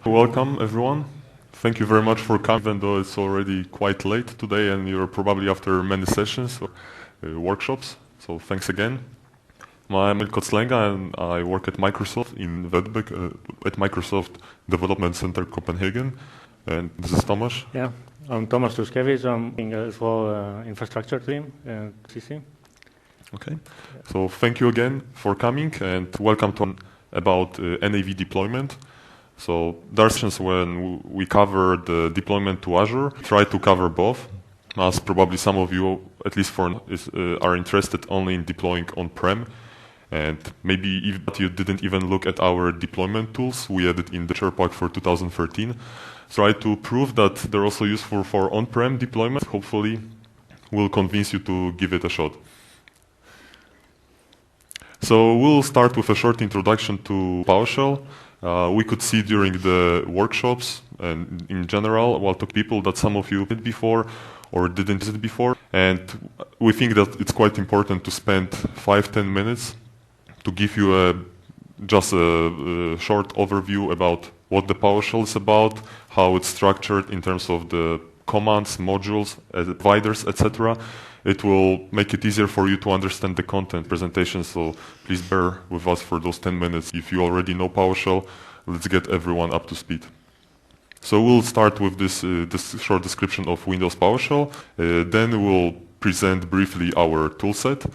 Welcome, everyone. Thank you very much for coming, even though it's already quite late today and you're probably after many sessions or workshops. So thanks again. I'm Koclega and I work at Microsoft in Vedbeck, at Microsoft Development Center Copenhagen. And this is Tomasz. Yeah, I'm Tomasz Truszkiewicz. I'm in as well infrastructure team at CC. Okay, so thank you again for coming and welcome to about NAV deployment. So there are sessions when we cover the deployment to Azure, try to cover both, as probably some of you, at least are interested only in deploying on-prem, and maybe if you didn't even look at our deployment tools we added in the SharePoint for 2013. Try to prove that they're also useful for on-prem deployment. Hopefully will convince you to give it a shot. So we'll start with a short introduction to PowerShell. We could see during the workshops and in general, while talking to people that some of you did before or didn't visit before. And we think that it's quite important to spend 5-10 minutes to give you just a short overview about what the PowerShell is about, how it's structured in terms of the commands, modules, providers, etc. It will make it easier for you to understand the content presentation, so please bear with us for those 10 minutes. If you already know PowerShell, let's get everyone up to speed. So we'll start with this short description of Windows PowerShell. Then we'll present briefly our toolset.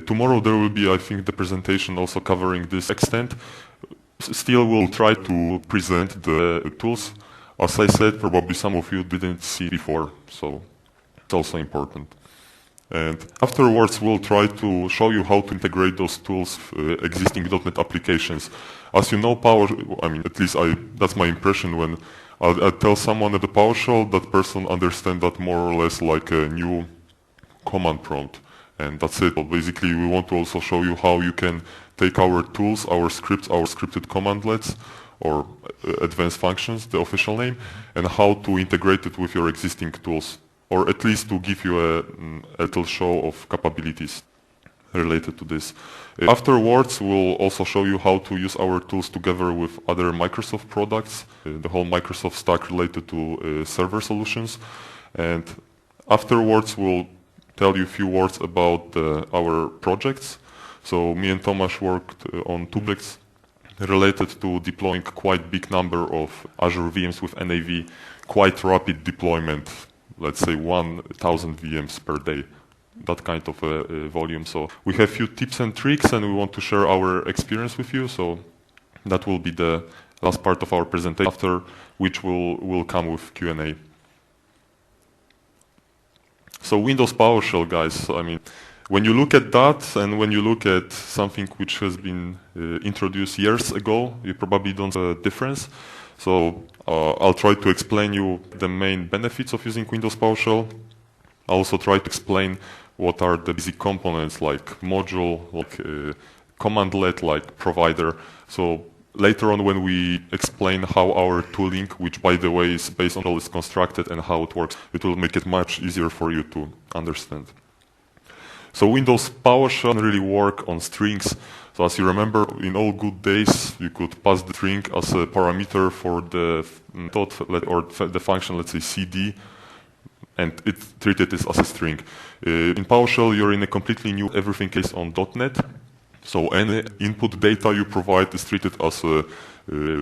Tomorrow there will be, I think, the presentation also covering this extent. Still, we'll try to present the tools. As I said, probably some of you didn't see before, so it's also important. And afterwards, we'll try to show you how to integrate those tools with existing .NET applications. As you know, at least that's my impression when I tell someone at the PowerShell, that person understands that more or less like a new command prompt. And that's it. But basically, we want to also show you how you can take our tools, our scripts, our scripted commandlets, or advanced functions, the official name, and how to integrate it with your existing tools, or at least to give you a little show of capabilities related to this. Afterwards, we'll also show you how to use our tools together with other Microsoft products, the whole Microsoft stack related to server solutions. And afterwards, we'll tell you a few words about our projects. So me and Tomasz worked on two projects related to deploying quite big number of Azure VMs with NAV, quite rapid deployment, let's say 1,000 VMs per day, that kind of volume. So we have a few tips and tricks and we want to share our experience with you. So that will be the last part of our presentation, after which we'll come with Q&A. So Windows PowerShell, guys, I mean, when you look at that and when you look at something which has been introduced years ago, you probably don't see a difference. So I'll try to explain you the main benefits of using Windows PowerShell. I'll also try to explain what are the basic components like module, like commandlet, like provider. So later on when we explain how our tooling, which by the way is based on all, is constructed and how it works, it will make it much easier for you to understand. So Windows PowerShell can really work on strings. So as you remember, in all good days, you could pass the string as a parameter for the method or the function, let's say CD, and it treated this as a string. In PowerShell, you're in a completely new everything case on .NET. So any input data you provide is treated as a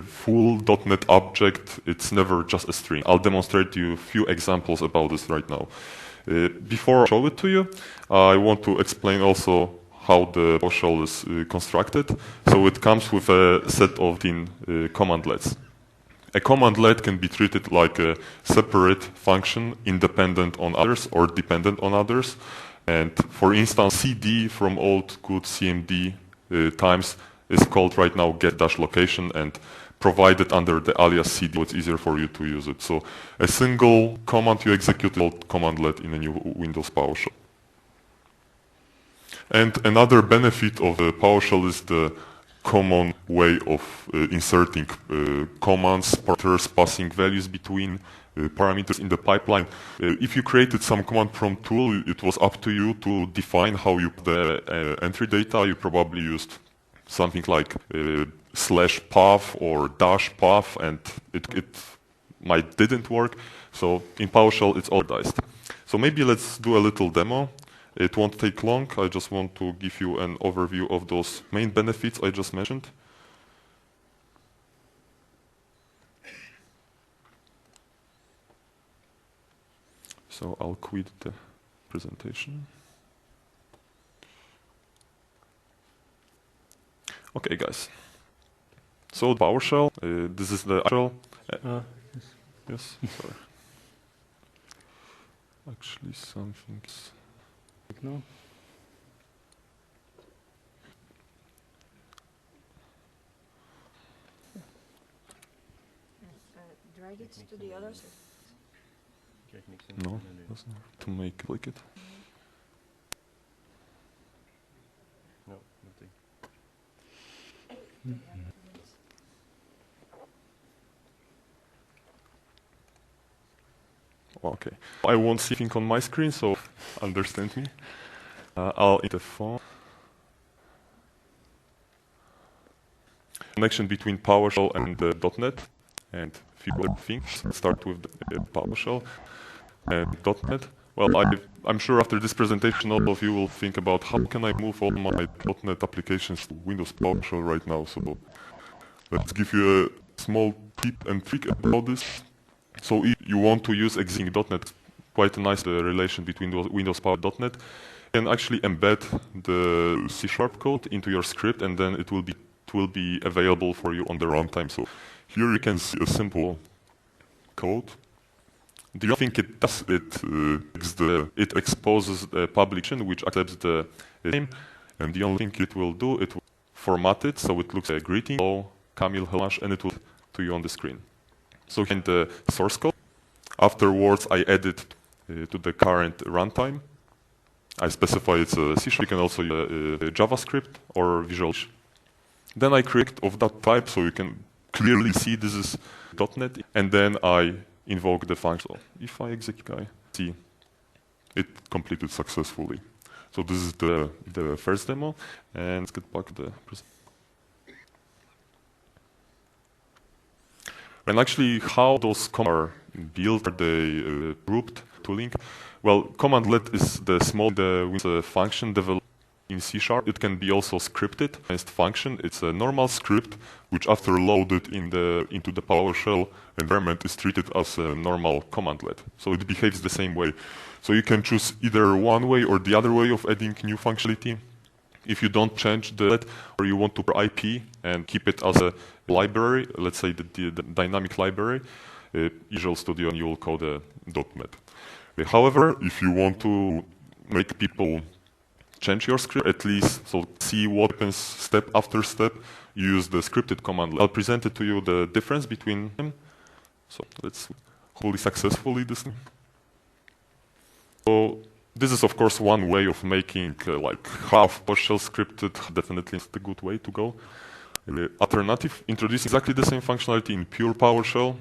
full .NET object. It's never just a string. I'll demonstrate to you a few examples about this right now. Before I show it to you, I want to explain also how the PowerShell is constructed. So it comes with a set of commandlets. A commandlet can be treated like a separate function, independent on others or dependent on others. And for instance, CD from old good CMD times is called right now get-location and provided under the alias CD, so it's easier for you to use it. So a single command you execute is called commandlet in a new Windows PowerShell. And another benefit of the PowerShell is the common way of inserting commands, parameters, passing values between parameters in the pipeline. If you created some command prompt tool, it was up to you to define how you put the entry data. You probably used something like /path or -path, and it might didn't work. So in PowerShell, it's all diced. So maybe let's do a little demo. It won't take long. I just want to give you an overview of those main benefits I just mentioned. So I'll quit the presentation. Okay, guys. So PowerShell, this is the actual. Yes, sorry. Actually, something's. No. Drag it to the other side. No, that's not to make click it. No, nothing. Okay. I won't see anything on my screen, so understand me. I'll hit the phone. Connection between PowerShell and .NET, and a few other things. Start with the PowerShell and .NET. Well, I'm sure after this presentation, all of you will think about how can I move all my .NET applications to Windows PowerShell right now. So let's give you a small tip and trick about this. So if you want to use existing .NET, quite a nice relation between Windows PowerShell.NET, you can actually embed the C# code into your script, and then it will be available for you on the runtime. So here you can see a simple code. Do you think it does it? It exposes the publication which accepts the name, and the only thing it will do, it will format it so it looks like a greeting. Hello, Kamil, Tomasz, and it will to you on the screen. So in the source code, afterwards I add it to the current runtime. I specify it's a C#. You can also use JavaScript or Visual. Then I create of that type, so you can clearly see this is .NET, and then I invoke the function. So if I execute, I see it completed successfully. So this is the first demo, and let's get back to the presentation. And actually, how those commands are built, are they grouped, tooling? Well, commandlet is the small function developed in C#. It can be also scripted as function. It's a normal script which, after loaded into the PowerShell environment, is treated as a normal commandlet. So it behaves the same way. So you can choose either one way or the other way of adding new functionality. If you don't change the or you want to IP and keep it as a library, let's say the dynamic library, Visual Studio, and you will call the .NET. However, if you want to make people change your script, at least so see what happens step after step, use the scripted command. I'll present it to you the difference between them. So let's hopefully successfully this. So this is, of course, one way of making like half PowerShell scripted. Definitely the good way to go. Alternative, introduce exactly the same functionality in pure PowerShell.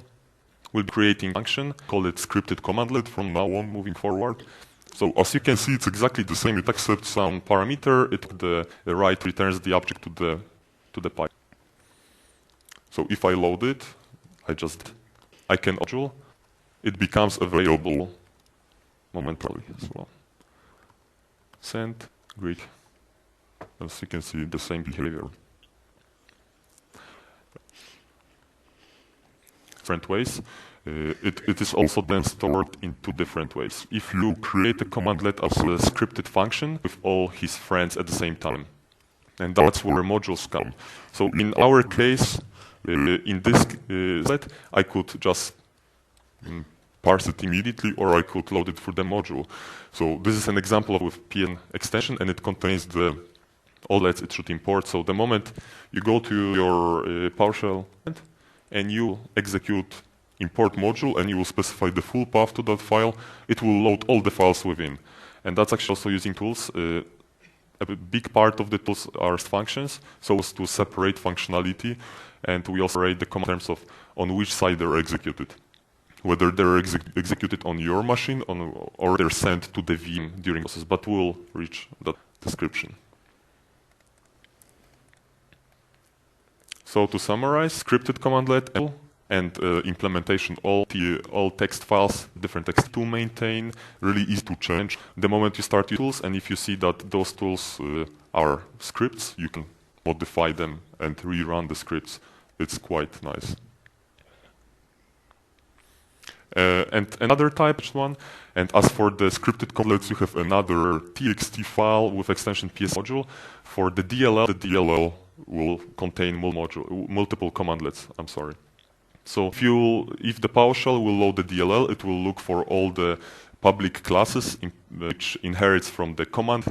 We'll be creating a function, call it scripted commandlet from now on, moving forward. So as you can see, it's exactly the same. It accepts some parameter. The right returns the object to the pipe. So if I load it, I can module. It becomes available momentarily as well. Send, greet. As you can see, the same behavior. Different ways. It is also then stored in two different ways. If you create a commandlet as a scripted function with all his friends at the same time, and that's where modules come. So in our case, in this set, I could just parse it immediately, or I could load it through the module. So this is an example with PN extension, and it contains all that it should import. So the moment you go to your PowerShell and you execute import module, and you will specify the full path to that file, it will load all the files within. And that's actually also using tools. A big part of the tools are functions, so as to separate functionality, and we also rate the command in terms of on which side they're executed. Whether they're executed on your machine or they're sent to the VM during the process, but we'll reach that description. So to summarize, scripted commandlet and implementation, all text files, different text to maintain, really easy to change the moment you start your tools, and if you see that those tools are scripts, you can modify them and rerun the scripts. It's quite nice. And another type one, and as for the scripted commandlets, you have another txt file with extension ps module. For the DLL will contain multiple commandlets. I'm sorry. So if the PowerShell will load the DLL, it will look for all the public classes which inherits from the command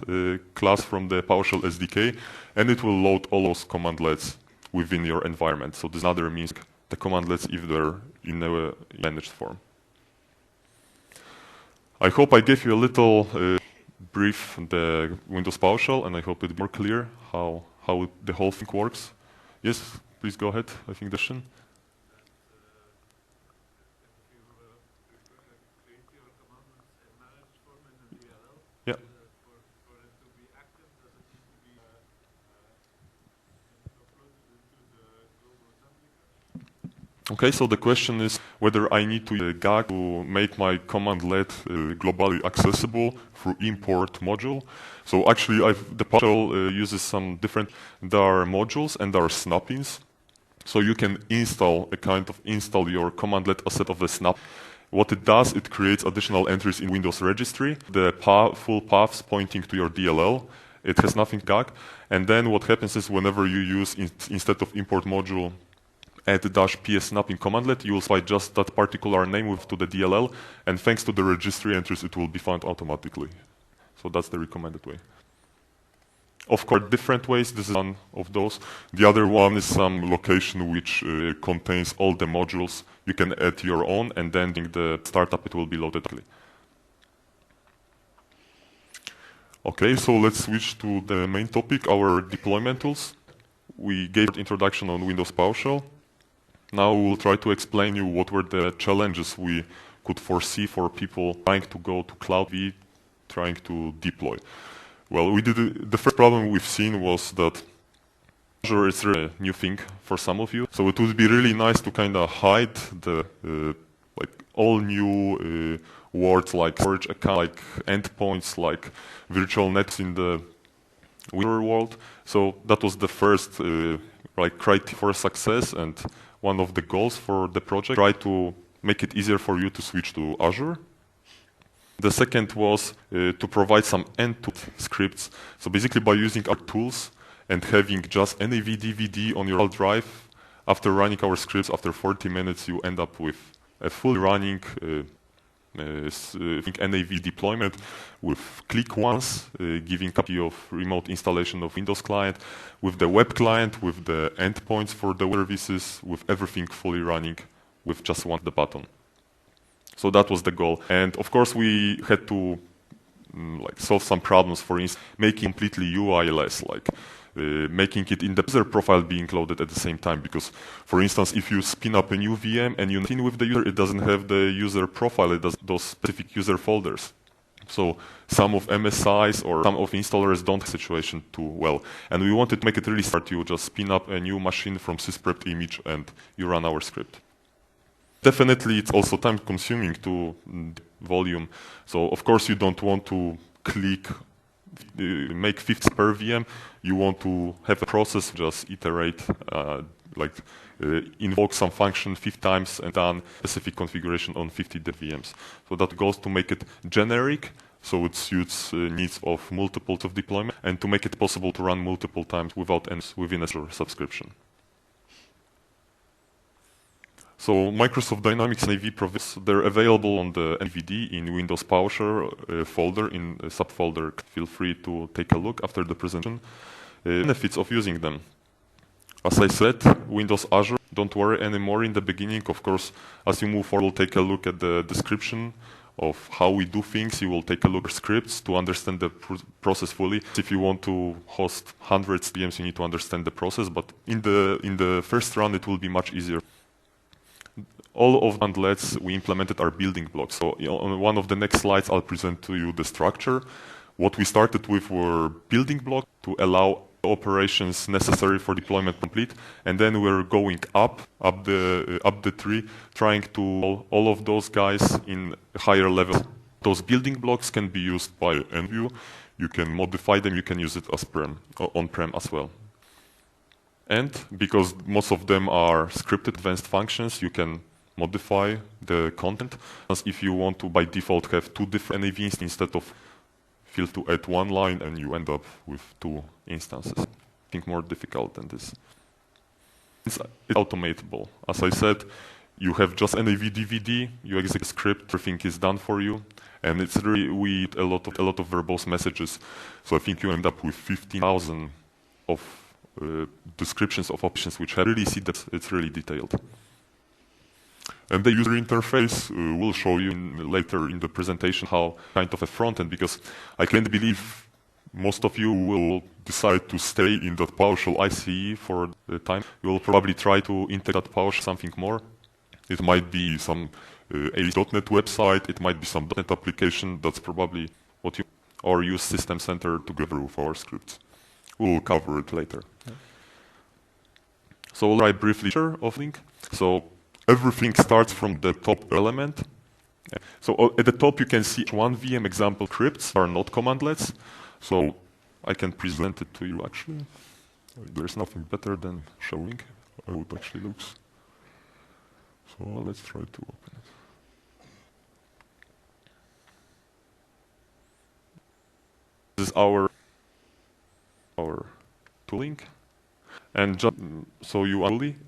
class from the PowerShell SDK, and it will load all those commandlets within your environment. So this other means the commandlets if they're in a managed form. I hope I gave you a little brief on the Windows PowerShell, and I hope it's more clear how the whole thing works. Yes, please go ahead. I think the question. Yeah. Okay, so the question is whether I need to use GAG to make my commandlet globally accessible through import module. So actually, the PowerShell uses some different. There are modules and there are snap-ins. So you can install your commandlet asset of the snap. What it does, it creates additional entries in Windows registry, the full paths pointing to your DLL. It has nothing GAG. And then what happens is whenever you use, instead of import module, add -ps snap in commandlet, you will spy just that particular name to the DLL, and thanks to the registry entries, it will be found automatically. So that's the recommended way. Of course, different ways. This is one of those. The other one is some location which contains all the modules. You can add your own, and then in the startup, it will be loaded. Okay, so let's switch to the main topic, our deployment tools. We gave an introduction on Windows PowerShell. Now we will try to explain you what were the challenges we could foresee for people trying to go to Cloud V, trying to deploy. Well, the first problem we've seen was that Azure is really a new thing for some of you. So it would be really nice to kind of hide the all new words like storage account, like endpoints, like virtual nets in the Windows world. So that was the first criteria for success and one of the goals for the project. Try to make it easier for you to switch to Azure. The second was to provide some end-to-end scripts. So basically by using our tools and having just NAV DVD on your hard drive, after running our scripts, after 40 minutes, you end up with a full running NAV deployment with click once, giving copy of remote installation of Windows client, with the web client, with the endpoints for the services, with everything fully running with just one button. So that was the goal. And of course, we had to solve some problems, for instance, making completely UI-less, making it in the user profile being loaded at the same time. Because, for instance, if you spin up a new VM and you in with the user, it doesn't have the user profile, it does those specific user folders. So some of MSIs or some of installers don't have the situation too well. And we wanted to make it really start. You just spin up a new machine from sysprept image and you run our script. Definitely, it's also time consuming to volume. So of course you don't want to make 50 per VM. You want to have a process, just iterate, invoke some function 50 times and done specific configuration on 50 VMs. So that goes to make it generic, so it suits needs of multiples of deployment, and to make it possible to run multiple times without ends within a subscription. So Microsoft Dynamics NAV provides, they're available on the NVD in Windows PowerShell folder, in a subfolder. Feel free to take a look after the presentation. Benefits of using them. As I said, Windows Azure, don't worry anymore in the beginning. Of course, as you move forward, we'll take a look at the description of how we do things. You will take a look at scripts to understand the process fully. If you want to host hundreds of VMs, you need to understand the process, but in the first run, it will be much easier. All of the commandlets we implemented are building blocks. So on one of the next slides, I'll present to you the structure. What we started with were building blocks to allow operations necessary for deployment complete, and then we're going up the tree, trying to all of those guys in higher level. Those building blocks can be used by NView. You can modify them. You can use it as on-prem as well. And because most of them are scripted advanced functions, you can modify the content. As if you want to, by default, have 2 different NAVs instead of feel to add 1 line, and you end up with 2 instances. I think more difficult than this. It's automatable. As I said, you have just NAV DVD, you execute a script, everything is done for you, and it's really with a lot of verbose messages. So I think you end up with 15,000 of descriptions of options, which I really see that it's really detailed. And the user interface will show you later in the presentation how kind of a front end, because I can't believe most of you will decide to stay in that PowerShell ICE for the time. You will probably try to integrate that PowerShell something more. It might be some ASP.NET website, it might be some .NET application, that's probably what you, or use System Center together with our scripts. We'll cover it later. Yeah. So I'll write briefly of link. So everything starts from the top element. So at the top you can see one VM example scripts are not commandlets. So I can present it to you actually. There's nothing better than showing how it actually looks. So let's try to open it. This is our tooling. And so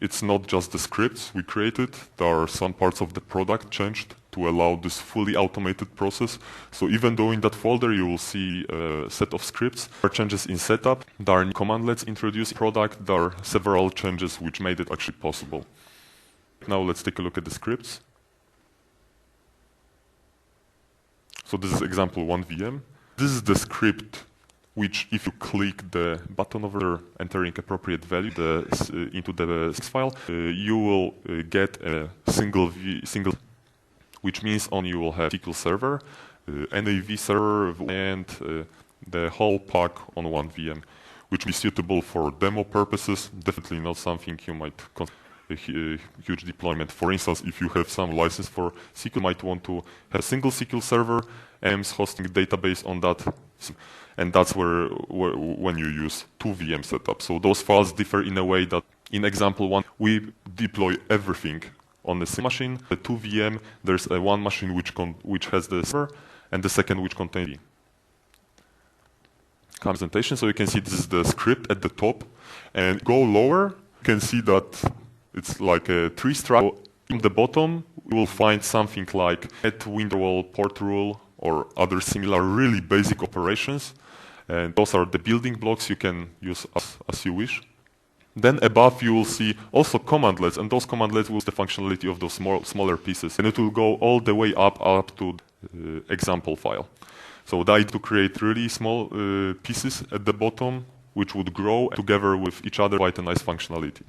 it's not just the scripts we created. There are some parts of the product changed to allow this fully automated process. So even though in that folder you will see a set of scripts, there are changes in setup, there are new commandlets introduced in product, there are several changes which made it actually possible. Now let's take a look at the scripts. So this is example 1 VM. This is the script which, if you click the button over there, entering appropriate value into the file, you will get a single, which means you will have SQL Server, NAV server, and the whole pack on 1 VM, which will be suitable for demo purposes. Definitely not something you might consider a huge deployment. For instance, if you have some license for SQL, you might want to have a single SQL server and hosting a database on that. And that's when you use 2 VM setup. So those files differ in a way that in example 1, we deploy everything on the same machine. The 2 VM, there's one machine which has the server and the second which contains the presentation. So you can see this is the script at the top, and go lower, you can see that it's like a tree structure. In the bottom, you will find something like add window wall, port rule, or other similar really basic operations. And those are the building blocks you can use as you wish. Then above you will see also commandlets, and those commandlets will use the functionality of those smaller pieces. And it will go all the way up to the example file. So the idea to create really small pieces at the bottom, which would grow together with each other, quite a nice functionality.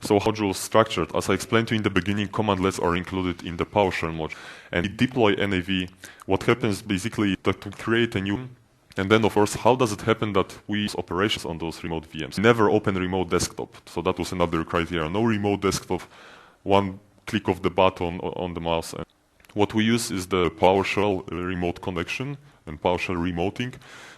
So how module is structured? As I explained to you in the beginning, commandlets are included in the PowerShell module. And we deploy NAV. What happens basically is that to create a new, and then of course, how does it happen that we use operations on those remote VMs? Never open remote desktop. So that was another criteria. No remote desktop, one click of the button on the mouse. And what we use is the PowerShell remote connection and PowerShell remoting.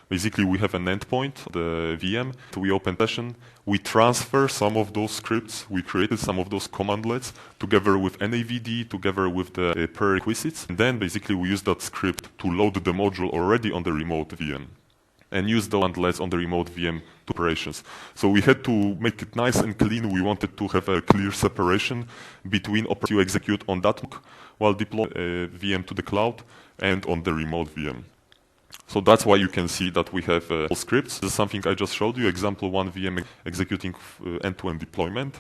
Basically, we have an endpoint, the VM. So we open session. We transfer some of those scripts. We created some of those commandlets together with NAVD, together with the prerequisites. And then basically we use that script to load the module already on the remote VM and use the commandlets on the remote VM to operations. So we had to make it nice and clean. We wanted to have a clear separation between operations you execute on that while deploy a VM to the cloud and on the remote VM. So that's why you can see that we have scripts. This is something I just showed you, example 1 VM executing end-to-end deployment.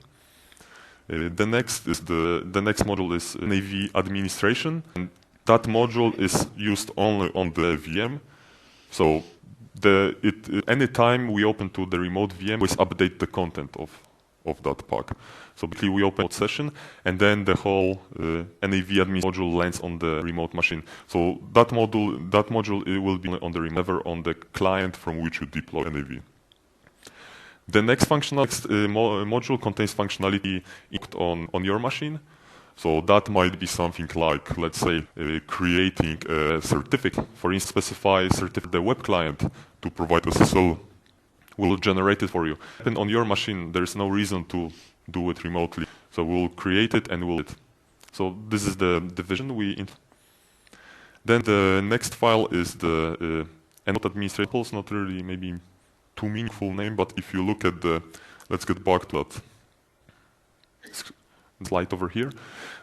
The next module is NAV administration. And that module is used only on the VM. So anytime we open to the remote VM, we update the content of that pack. So basically we open a session and then the whole NAV admin module lands on the remote machine. So that module it will be on the remote, never on the client from which you deploy NAV. The next module contains functionality on your machine. So that might be something like, let's say, creating a certificate. For instance, specify certificate the web client to provide SSL will generate it for you. And on your machine, there's no reason to do it remotely. So we'll create it and we'll do it. So this is the division Then the next file is the node administrators, not really maybe too meaningful name, but if you look at let's get back to that slide over here.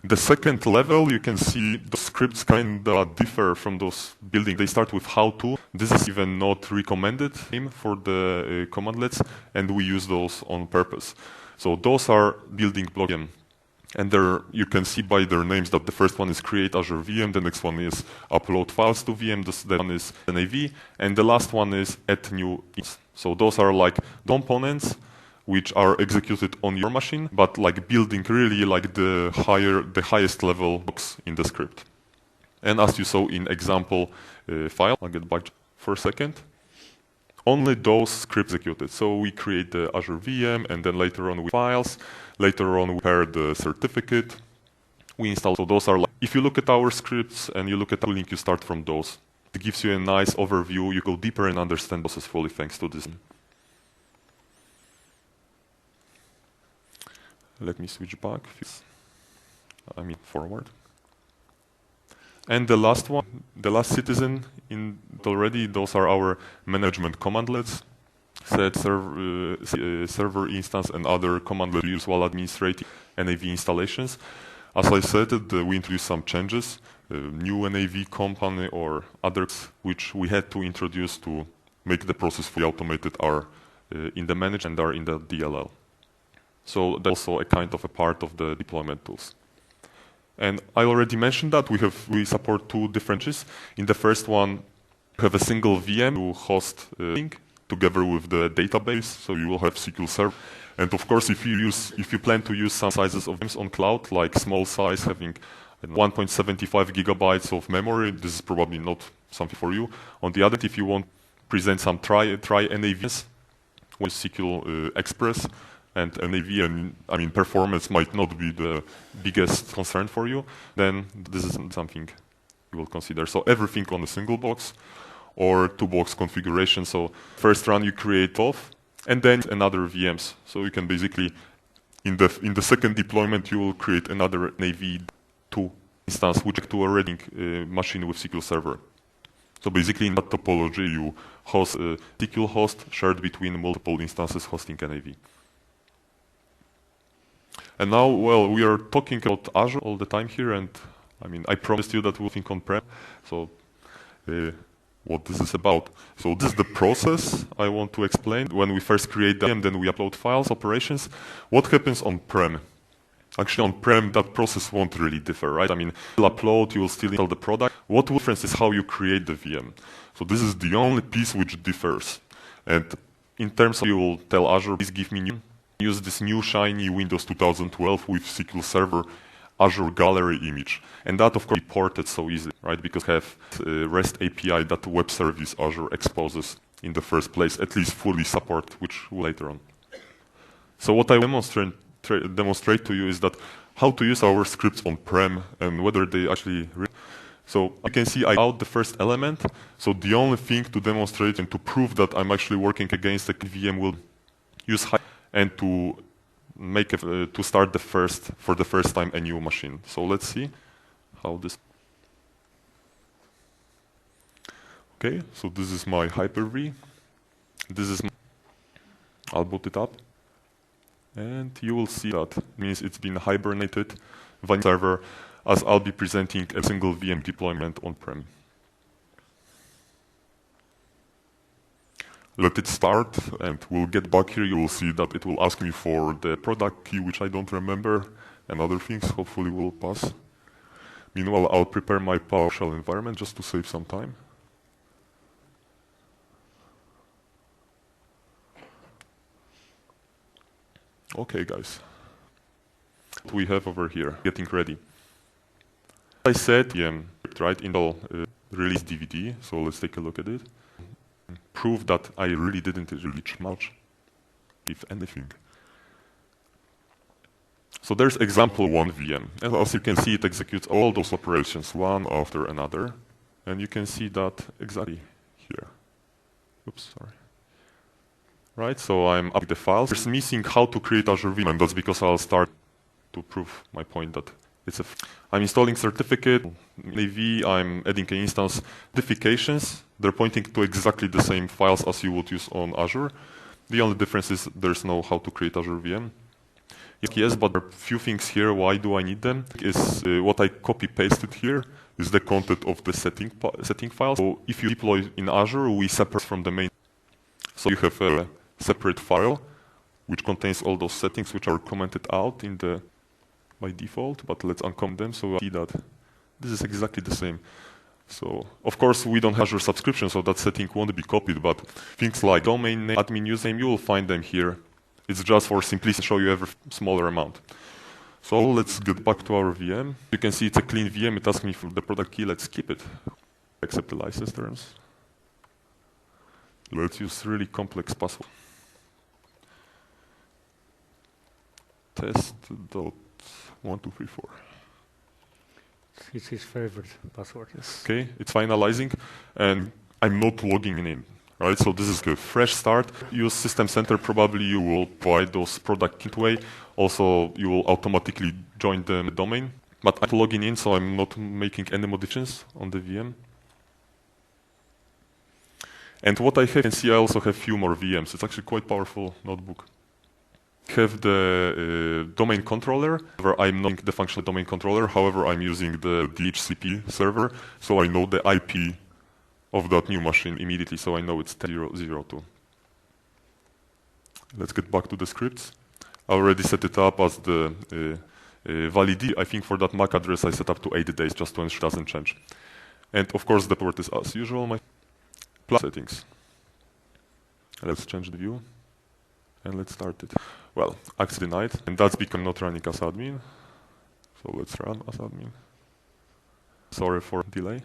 The second level, you can see the scripts kind of differ from those building. They start with how to. This is even not recommended for the commandlets, and we use those on purpose. So those are building blocks. And there you can see by their names that the first one is create Azure VM, the next one is upload files to VM, the one is NAV, and the last one is add new. So those are like components which are executed on your machine, but like building really like the highest level blocks in the script. And as you saw in example file, I'll get back for a second. Only those scripts executed. So we create the Azure VM, and then later on we files. Later on we pair the certificate. We install. So those are like, if you look at our scripts and you look at the link, you start from those. It gives you a nice overview. You go deeper and understand process fully thanks to this. Let me switch back. Forward. And the last one, the last citizen in already, those are our management commandlets, set server instance and other commandlets used while administrating NAV installations. As I said, we introduced some changes, new NAV company or others which we had to introduce to make the process fully automated are in the manage and are in the DLL. So that's also a kind of a part of the deployment tools. And I already mentioned that we support two different changes. In the first one, we have a single VM to host together with the database, so you will have SQL Server. And of course, if you plan to use some sizes of VMs on cloud, like small size having 1.75 gigabytes of memory, this is probably not something for you. On the other hand, if you want to present some try NAVs with SQL Express, and NAV, and performance might not be the biggest concern for you, then this is something you will consider. So everything on a single box or two box configuration. So first run you create both, and then another VMs. So you can basically, in the second deployment, you will create another NAV2 instance, which to a running machine with SQL Server. So basically in that topology, you host a SQL host shared between multiple instances hosting NAV. And now, well, we are talking about Azure all the time here, and I promised you that we'll think on-prem. So what this is about. So this is the process I want to explain. When we first create them, then we upload files, operations. What happens on-prem? Actually, on-prem, that process won't really differ, right? You'll upload, you will still install the product. What difference is how you create the VM. So this is the only piece which differs. And in terms of, you will tell Azure, please give me new. Use this new shiny Windows 2012 with SQL Server Azure Gallery image. And that, of course, is ported so easily, right? Because we have REST API that web service Azure exposes in the first place, at least fully support, which will later on. So what I will demonstrate to you is that how to use our scripts on-prem and whether they actually. So you can see I out the first element. So the only thing to demonstrate and to prove that I'm actually working against a VM will use high and to make to start for the first time a new machine. So let's see how this. Okay, so this is my Hyper-V. I'll boot it up, and you will see that it means it's been hibernated vanilla server, as I'll be presenting a single VM deployment on-prem. Let it start, and we'll get back here. You will see that it will ask me for the product key, which I don't remember, and other things. Hopefully will pass. Meanwhile, I'll prepare my PowerShell environment just to save some time. Okay, guys. What we have over here, getting ready. I said, right, in the release DVD, so let's take a look at it. Prove that I really didn't reach much, if anything. So there's example 1 VM. And as you can see, it executes all those operations one after another. And you can see that exactly here. Oops, sorry. Right, so I'm up the files. There's missing how to create Azure VM, and that's because I'll start to prove my point that I'm installing certificate, NAV, I'm adding an instance. Certifications, they're pointing to exactly the same files as you would use on Azure. The only difference is there's no how to create Azure VM. Yes, but there are a few things here. Why do I need them? Is what I copy-pasted here is the content of the setting file. So if you deploy in Azure, we separate from the main. So you have a separate file which contains all those settings which are commented out in the by default, but let's uncomment them so we see that this is exactly the same. So of course we don't have Azure subscription, so that setting won't be copied, but things like domain name, admin username, you will find them here. It's just for simplicity to show you every smaller amount. So let's get back to our VM. You can see it's a clean VM. It asks me for the product key. Let's skip it. Accept the license terms. Let's use really complex password. Test.1234. It's his favorite password. Yes. Okay, it's finalizing, and I'm not logging in. Right, so this is a fresh start. Use System Center. Probably you will provide those product key way. Also, you will automatically join the domain. But I'm logging in, so I'm not making any modifications on the VM. And what I have, you can see I also have few more VMs. It's actually quite powerful notebook. I have the domain controller, where I'm not the functional domain controller. However, I'm using the DHCP server, so I know the IP of that new machine immediately, so I know it's 10.0.0.2. Let's get back to the scripts. I already set it up as the validity. I think for that MAC address I set up to 8 days just to ensure it doesn't change. And of course the port is as usual, my plus settings. Let's change the view and let's start it. Well, access denied, and that's because I'm not running as admin. So let's run as admin. Sorry for delay.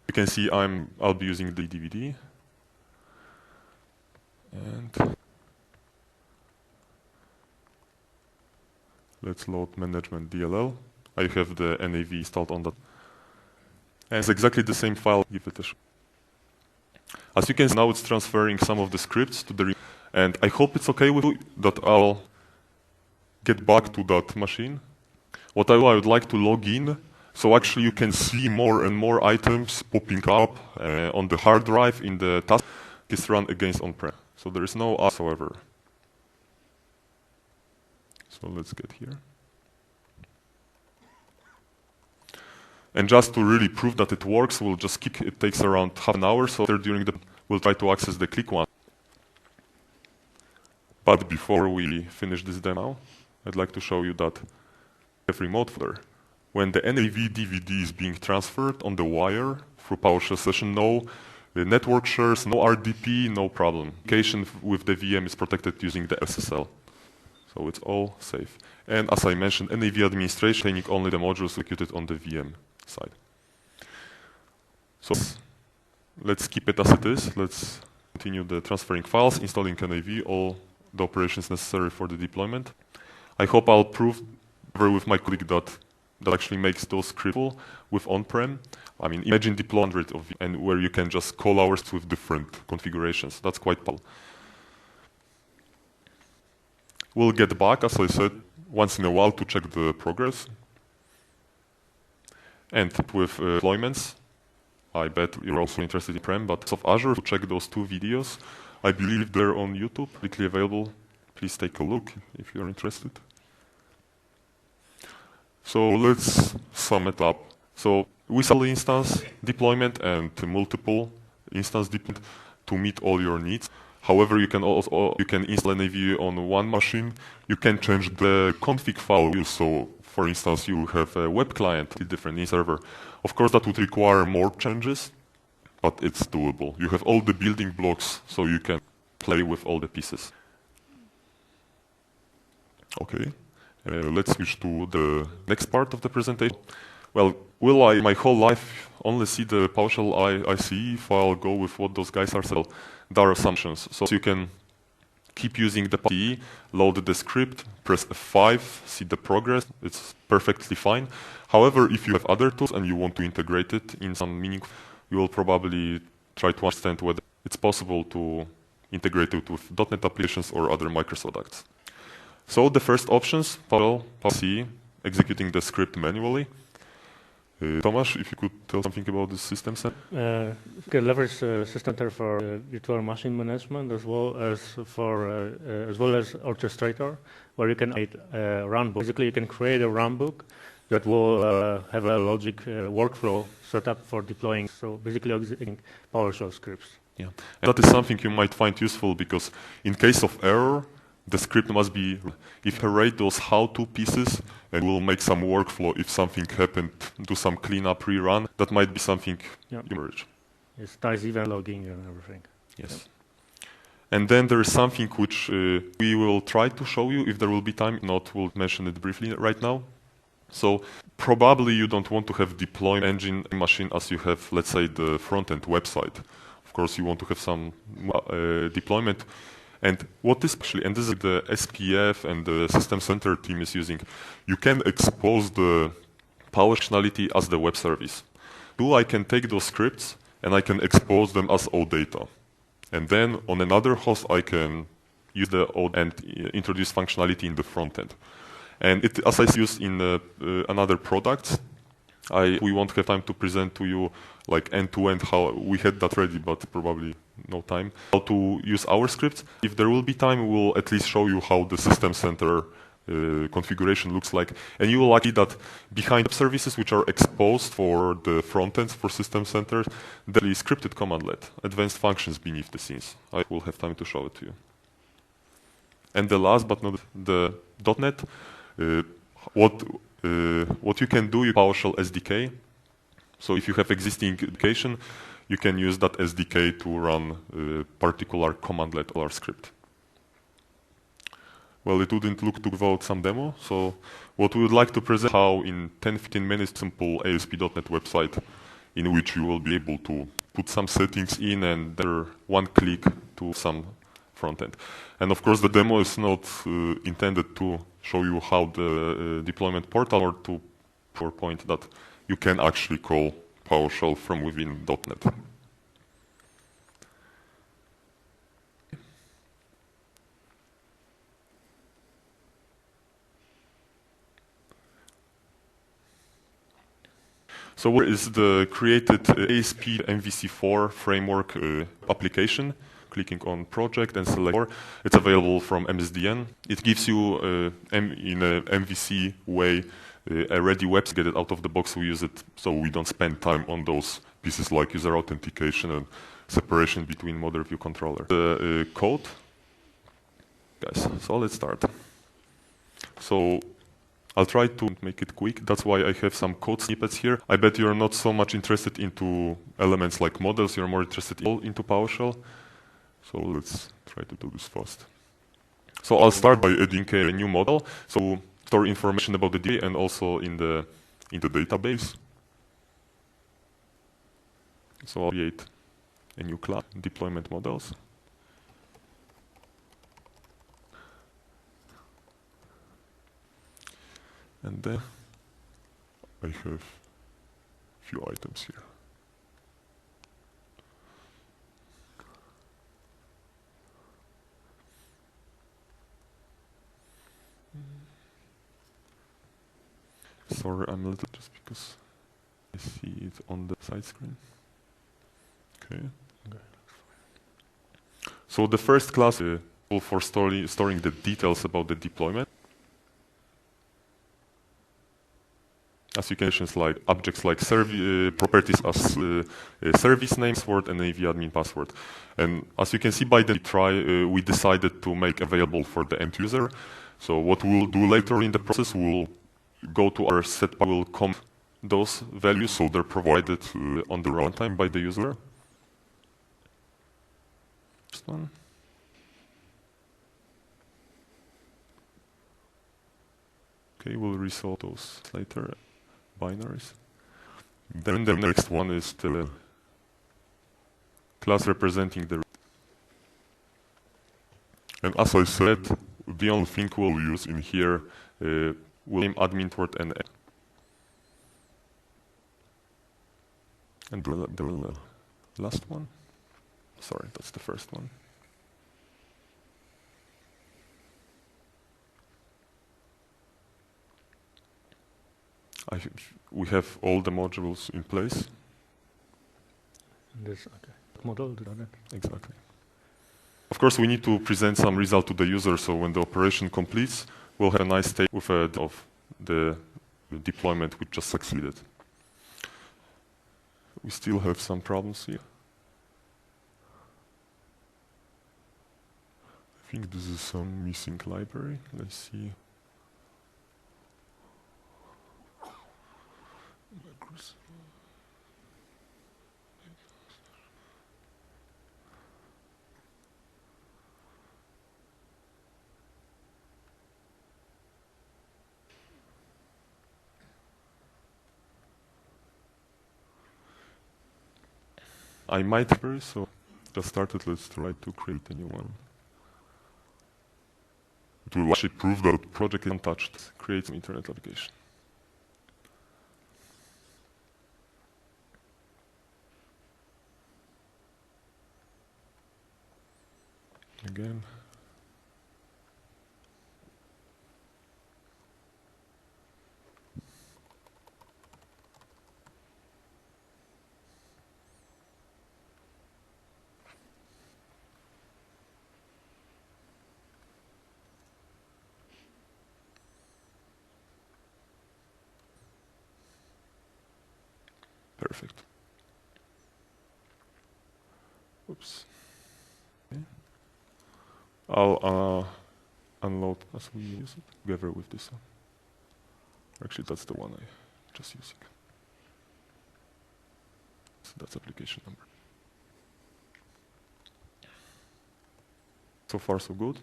You can see I'll be using the DVD, and let's load management DLL. I have the NAV installed on that, and it's exactly the same file. Give it a shot. As you can see now, it's transferring some of the scripts to the, and I hope it's okay with you that I'll get back to that machine. What I would like to log in. So actually you can see more and more items popping up on the hard drive in the task. It's run against on-prem. So there is no us, however. So let's get here. And just to really prove that it works, we'll just kick. It takes around half an hour. So during the, we'll try to access the click one. But before we finish this demo, I'd like to show you that we have remote folder. When the NAV DVD is being transferred on the wire through PowerShell session, no network shares, no RDP, no problem. Communication with the VM is protected using the SSL. So it's all safe. And as I mentioned, NAV administration containing only the modules executed on the VM side. So let's keep it as it is. Let's continue the transferring files, installing NAV, all the operations necessary for the deployment. I hope I'll prove with my colleague that actually makes those scriptable with on-prem. I mean, imagine deploy 100 of and where you can just call hours with different configurations. That's quite powerful. We'll get back, as I said, once in a while to check the progress. And with deployments, I bet you're also interested in Prem, but of Azure, to check those 2 videos. I believe they're on YouTube, publicly available. Please take a look if you're interested. So let's sum it up. So we sell instance deployment and multiple instance deployment to meet all your needs. However, you can also install NAV on one machine. You can change the config file. So, for instance, you have a web client, a different server. Of course, that would require more changes. but it's doable. You have all the building blocks, so you can play with all the pieces. Okay, let's switch to the next part of the presentation. Well, will I, my whole life, only see the PowerShell ICE if I'll go with what those guys are saying? There are assumptions. So you can keep using the ICE, load the script, press F5, see the progress. It's perfectly fine. However, if you have other tools and you want to integrate it in some meaning, you will probably try to understand whether it's possible to integrate it with .NET applications or other Microsoft products. So the first options, PowerShell, ICE, executing the script manually. Tomasz, if you could tell something about the system center. You can leverage System Center for virtual machine management as well as Orchestrator, where you can create a runbook. Basically, you can create a runbook that will have a logic workflow set up for deploying. So basically, executing PowerShell scripts. Yeah, and that is something you might find useful because in case of error, the script must be, if you rate those how-to pieces and will make some workflow if something happened, do some cleanup rerun, that might be something you merge. It starts event logging and everything. Yes. Yep. And then there is something which we will try to show you if there will be time. If not, we'll mention it briefly right now. So probably you don't want to have deployment engine machine as you have, let's say, the front-end website. Of course, you want to have some deployment. And what is actually, and this is the SPF and the System Center team is using, you can expose the Power functionality as the web service. I can take those scripts and I can expose them as OData. And then on another host, I can use the OData and introduce functionality in the front end. And it, as I use in another products, we won't have time to present to you like end-to-end how we had that ready, but probably no time. How to use our scripts. If there will be time, we'll at least show you how the System Center configuration looks like. And you will see that behind services which are exposed for the front ends for System Center, there is scripted commandlet, advanced functions beneath the scenes. I will have time to show it to you. And the last but not the .NET, what you can do, you PowerShell SDK. So if you have existing application, you can use that SDK to run a particular commandlet or script. Well, it wouldn't look too without some demo. So what we would like to present how in 10-15 minutes, simple ASP.NET website in which you will be able to put some settings in and there one click to some front end. And of course, the demo is not intended to show you how the deployment portal or to PowerPoint that you can actually call PowerShell from within .NET. So where is the created ASP MVC4 framework application? Clicking on project and select more. It's available from MSDN. It gives you in a MVC way a ready web to get it out of the box. We use it so we don't spend time on those pieces like user authentication and separation between model view controller. The code, guys. So let's start. So I'll try to make it quick. That's why I have some code snippets here. I bet you're not so much interested into elements like models. You're more interested into PowerShell. So let's try to do this fast. So I'll start by adding a new model. So store information about the DB and also in the database. So I'll create a new class, deployment models. And then I have a few items here. Sorry, I'm a little just because I see it on the side screen. Okay. So the first class is for storing the details about the deployment. As you can see, like objects like properties as service name, password, and AV admin password. And as you can see by the try, we decided to make available for the end user. So what we'll do later in the process, we'll go to our set, we'll comp those values so they're provided on the runtime by the user. first one. Okay, we'll resolve those later, binaries. Then the next one is the class representing the. And as I said, the only thing we'll use in here will name admin toward NA. And the last one. Sorry, that's the first one. We have all the modules in place. This model, Exactly. Of course, we need to present some result to the user, so when the operation completes, we'll have a nice state with of the deployment which just succeeded. We still have some problems here. I think this is some missing library. Let's see. I might have, so just started, let's try to create a new one. It will actually prove that the project is untouched, create some internet application. Again. Perfect. Oops. Okay. I'll unload as we use it together with this one. Actually, that's the one I just using. So that's application number. So far, so good.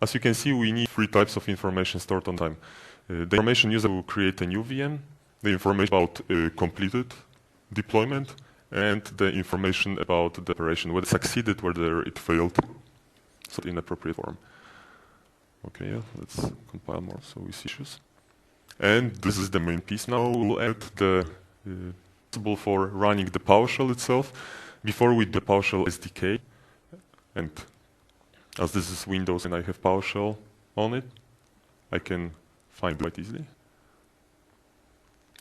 As you can see, we need 3 types of information stored on time. The information user will create a new VM, the information about completed deployment, and the information about the operation, whether it succeeded, whether it failed, so in appropriate form. Okay, yeah, let's compile more so we see issues. And this is the main piece. Now we'll add the possible for running the PowerShell itself. Before we do the PowerShell SDK, and as this is Windows and I have PowerShell on it, I can find it quite easily.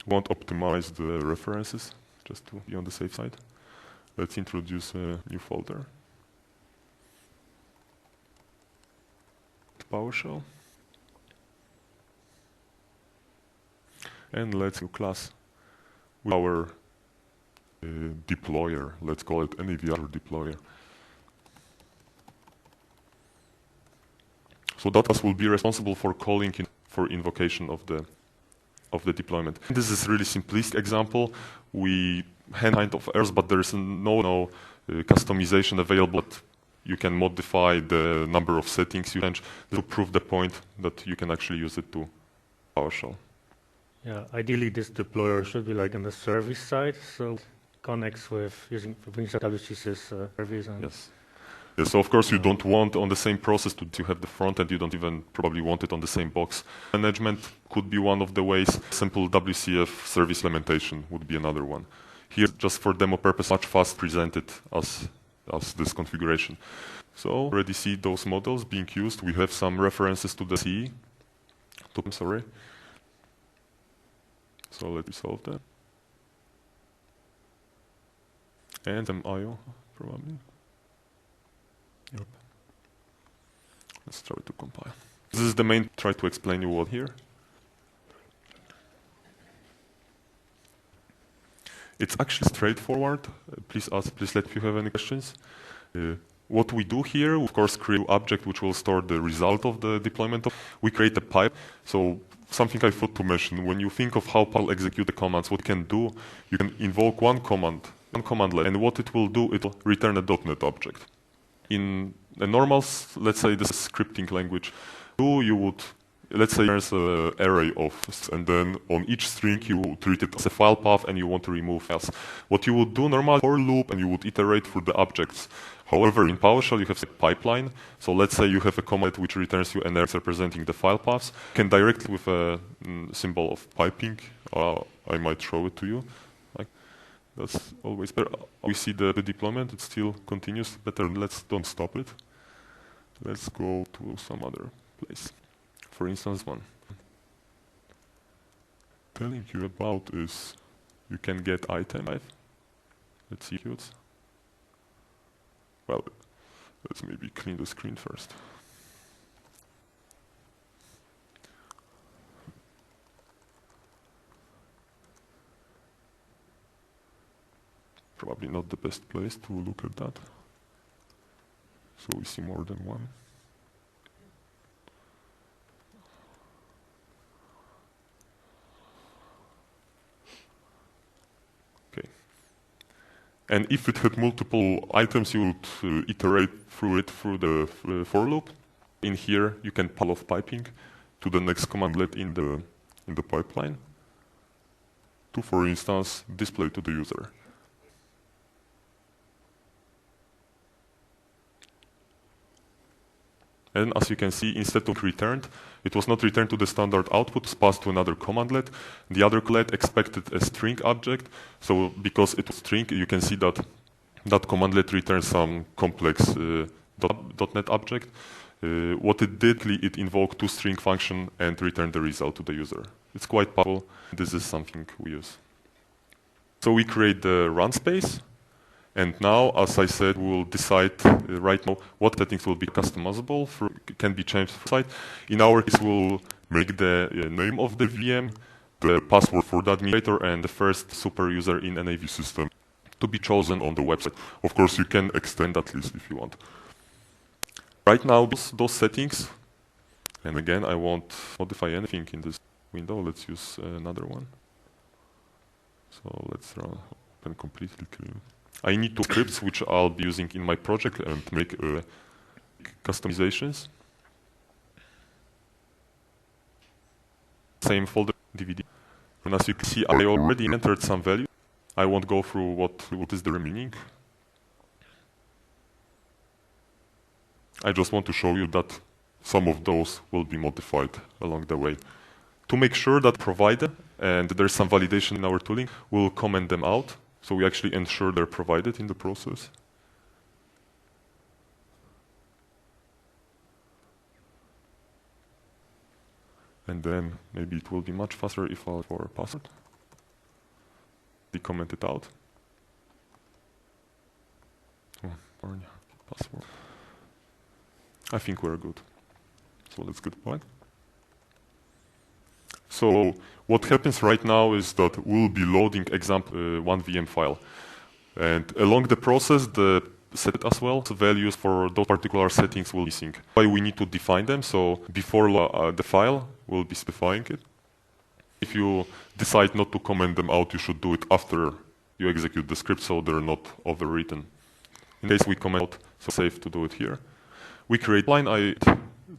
Won't optimize the references, just to be on the safe side. Let's introduce a new folder. PowerShell. And let's do class with our deployer. Let's call it NAV Azure deployer. So that class will be responsible for calling for invocation of the deployment. And this is really simplistic example. We hand kind of errors, but there is no customization available. You can modify the number of settings you change to prove the point that you can actually use it to PowerShell. Yeah, ideally this deployer should be like on the service side, so connects with using Windows WCSys service. And yes. Yes, so of course you don't want on the same process to have the front end, you don't even probably want it on the same box. Management could be one of the ways. Simple WCF service implementation would be another one. Here, just for demo purpose, much fast presented as this configuration. So already see those models being used. We have some references to the CE. Sorry. So let's resolve that. And some IO probably. Yep. Let's try to compile. This is the main, try to explain you what here. It's actually straightforward. Please let me know if you have any questions. What we do here, of course, create an object which will store the result of the deployment. We create a pipe. So something I forgot to mention, when you think of how PowerShell execute the commands, what you can do, you can invoke one command one command line, and what it will do, it will return a .NET object. In a normal, let's say this scripting language, you would, let's say there's an array of, and then on each string you would treat it as a file path and you want to remove files. What you would do normally for loop and you would iterate through the objects. However, in PowerShell you have a pipeline. So let's say you have a command which returns you an array representing the file paths. You can directly with a symbol of piping. I might show it to you. That's always better. We see the deployment, it still continues. Better, don't stop it. Let's go to some other place. For instance, one. Telling you about is you can get item. Let's see it. Well, let's maybe clean the screen first. Probably not the best place to look at that. So we see more than one. Okay. And if it had multiple items, you would iterate through it through the for loop. In here, you can pull off piping to the next commandlet in the pipeline to, for instance, display to the user. And as you can see, instead of returned, it was not returned to the standard output, it's passed to another commandlet. The other commandlet expected a string object, so because it was string, you can see that that commandlet returns some complex .NET object. What it did, it invoked toString function and returned the result to the user. It's quite powerful. This is something we use. So we create the run space. And now, as I said, we'll decide right now what settings will be customizable, can be changed for site. In our case, we'll make the name of the VM, the password for the administrator, and the first super user in an NAV system to be chosen on the website. Of course, you can extend that list if you want. Right now, those settings, and again, I won't modify anything in this window. Let's use another one. So let's open completely clean. I need two scripts which I'll be using in my project and make customizations. Same folder, DVD. And as you can see, I already entered some value. I won't go through what is the remaining. I just want to show you that some of those will be modified along the way. To make sure that provided, and there's some validation in our tooling, we'll comment them out. So we actually ensure they're provided in the process. And then maybe it will be much faster if I for password. We comment it out. Password. I think we're good. So let's get back. So what happens right now is that we'll be loading example one VM file. And along the process, the set as well, so values for those particular settings will be missing. Why we need to define them, so before the file, we'll be specifying it. If you decide not to comment them out, you should do it after you execute the script so they're not overwritten. In case we comment out, so safe to do it here. We create line I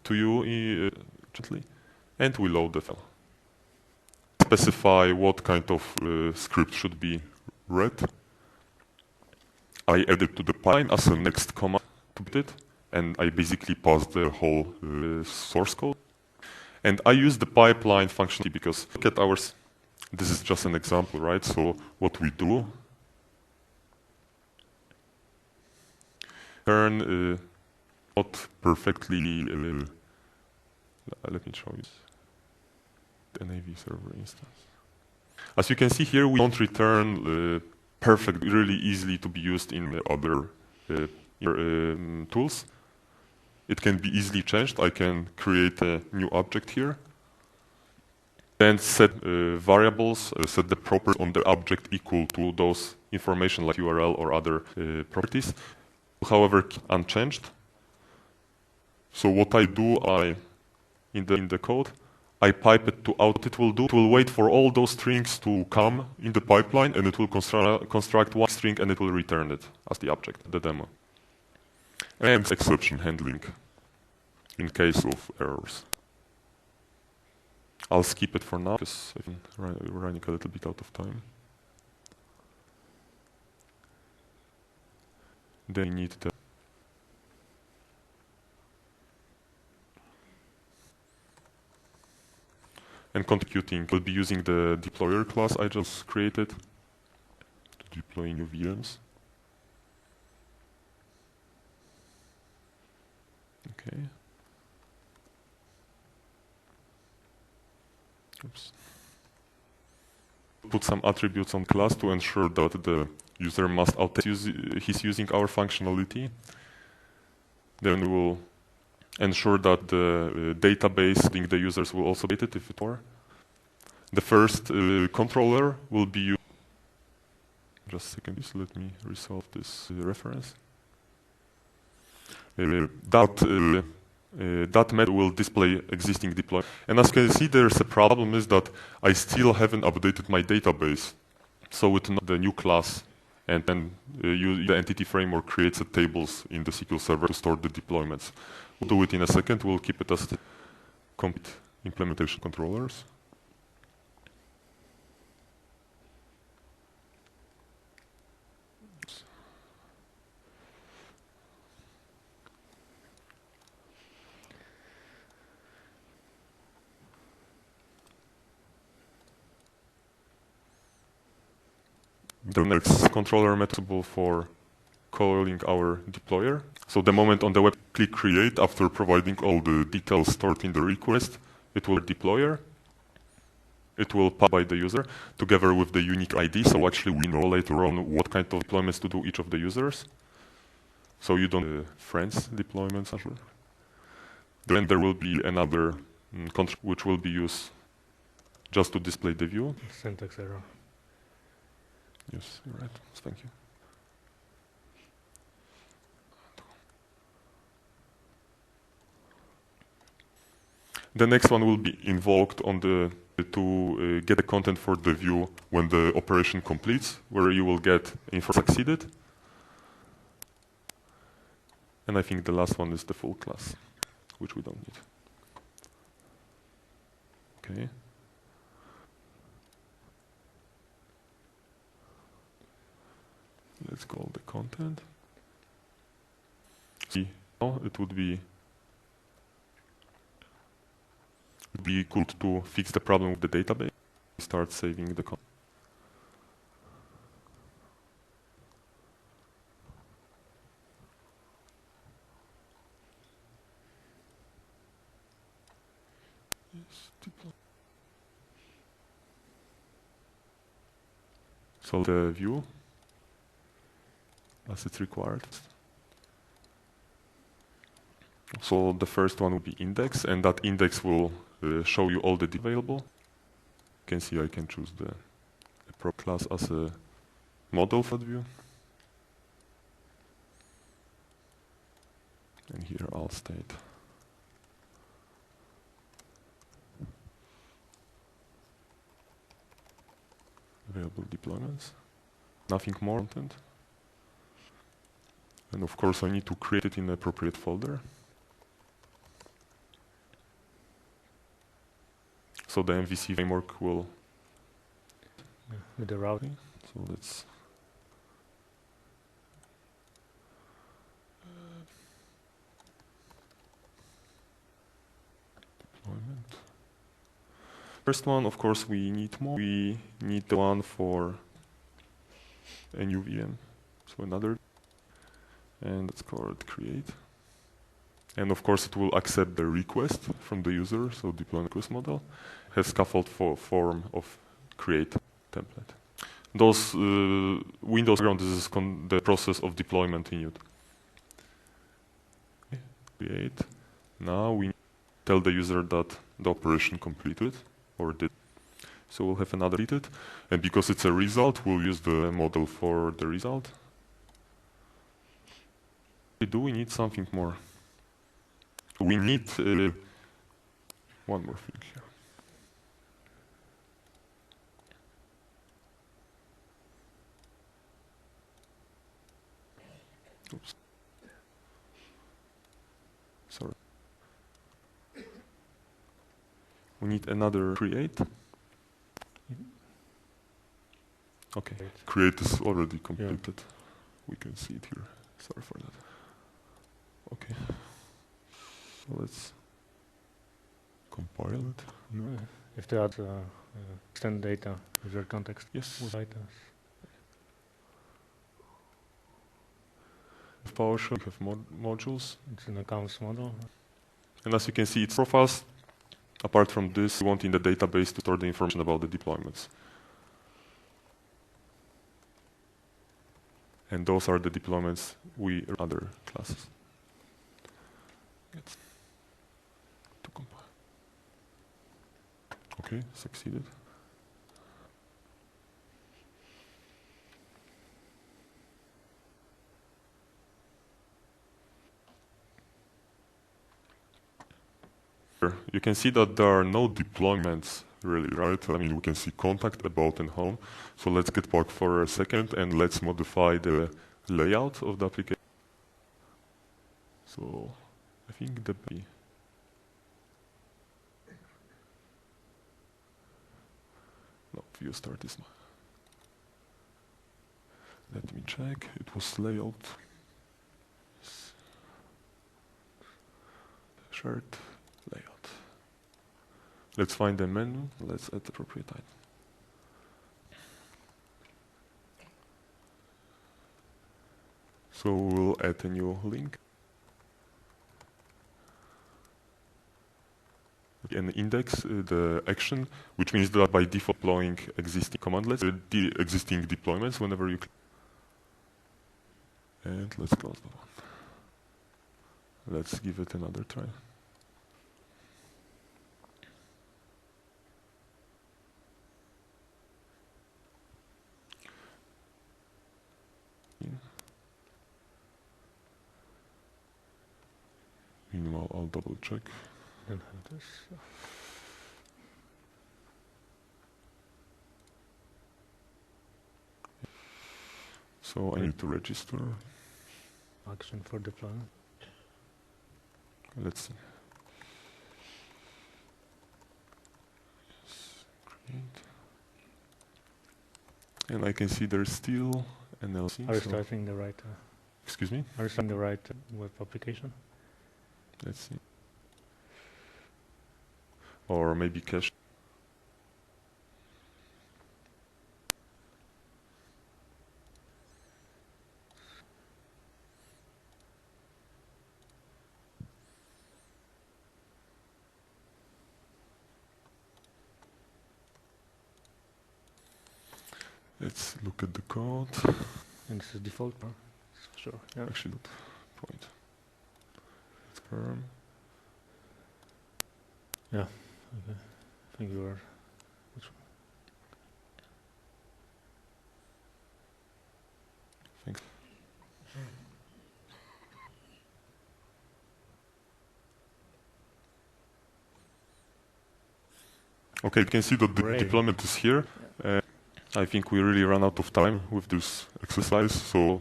to you gently, and we load the file. Specify what kind of script should be read. I add it to the pipeline as a next command to build it, and I basically pass the whole source code. And I use the pipeline functionality because look at ours. This is just an example, right? So what we do, turn not perfectly. Let me show you. The NAV server instance. As you can see here, we don't return perfect, really easily to be used in other tools. It can be easily changed. I can create a new object here. Then set variables, set the properties on the object equal to those information like URL or other properties. However, unchanged. So what I do, in the code, I pipe it to out. It will wait for all those strings to come in the pipeline, and it will construct one string, and it will return it as the object, the demo. And exception handling in case of errors. I'll skip it for now because we're running a little bit out of time. They need the and contributing. We'll be using the deployer class I just created to deploy new VMs. Okay. Oops. Put some attributes on class to ensure that the user must he's using our functionality. Then we will ensure that the database link the users will also be it if it were. The first controller will be used. Just a second, please, let me resolve this reference. That method will display existing deployment. And as you can see, there's a problem is that I still haven't updated my database. So with the new class, and then the entity framework creates the tables in the SQL Server to store the deployments. We'll do it in a second. We'll keep it as complete implementation controllers. The next controller method for calling our deployer. So the moment on the web click create, after providing all the details stored in the request, it will deployer. It will pass by the user together with the unique ID. So actually we know later on what kind of deployments to do each of the users. So you don't friends deployments. Then there will be another control which will be used just to display the view. Syntax error. Yes, you're right. Thank you. The next one will be invoked on the to get the content for the view when the operation completes, where you will get info succeeded. And I think the last one is the full class, which we don't need. Okay. Let's call the content. See, now it would be good to fix the problem with the database. Start saving the content. So the view as it's required. So the first one will be index, and that index will show you all the available. You can see I can choose the prop class as a model for the view. And here I'll state available deployments. Nothing more content. And of course I need to create it in an appropriate folder. So the MVC framework will with the routing. So let's deployment. First one, of course, we need more. We need the one for a new VM. So another, and let's call it create. And of course, it will accept the request from the user. So deploy request model has scaffold form of create template. Those Windows background, this is the process of deployment in it. Okay. Create. Now we tell the user that the operation completed or did. So we'll have another read it, and because it's a result, we'll use the model for the result. Do we need something more? We need one more thing here. We need another create. Okay, create is already completed. We can see it here. Sorry for that. Okay, so let's compile it. No, if they add extend data user context Yes. with items. With PowerShell, we have modules. It's an accounts model. And as you can see, it's profiles. Apart from this, we want in the database to store the information about the deployments. And those are the deployments we other classes. Let's to compile. Okay, succeeded. You can see that there are no deployments really, right? I mean, we can see contact, about, and home. So let's get back for a second and let's modify the layout of the application. So I think the no, view start is not. Let me check. It was layout. Shared layout. Let's find the menu. Let's add the appropriate item. So we'll add a new link. And index the action, which means that by default deploying existing commandlets, the existing deployments whenever you click. And let's close that one. Let's give it another try. Meanwhile, I'll double check. Don't have this. So I need to register. Action for deployment. Let's see. Yes, create. And I can see there's still an LC. Are you starting the right? Excuse me? Are you starting the right web application? Let's see. Or maybe cache. Let's look at the code. And this is default, huh? Sure. Yeah. Actually, not point. It's perm. Yeah. Okay. I think you are. Which one? Thanks. Okay, you can see that the deployment is here. I think we really ran out of time with this exercise. So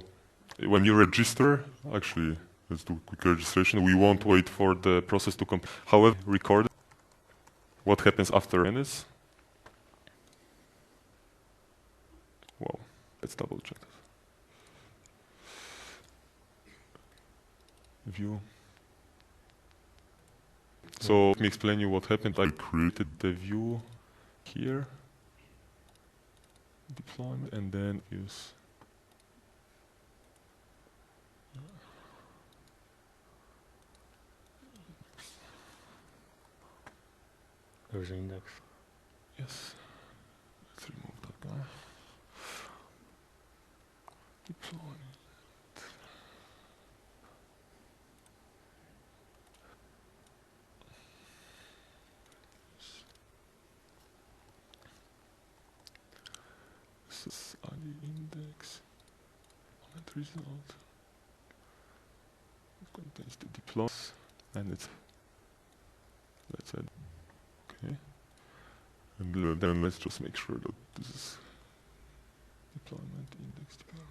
when you register, actually, let's do quick registration. We won't wait for the process to complete. However, record what happens after minutes. Wow, let's double check this. View. So let me explain you what happened. I created the view here. Deployment and then use There's an index. yes. Let's remove that guy. Deployment. This is ID index. Moment result. It contains the deployments and it's let's add. Okay. And then let's just make sure that this is deployment index deployment.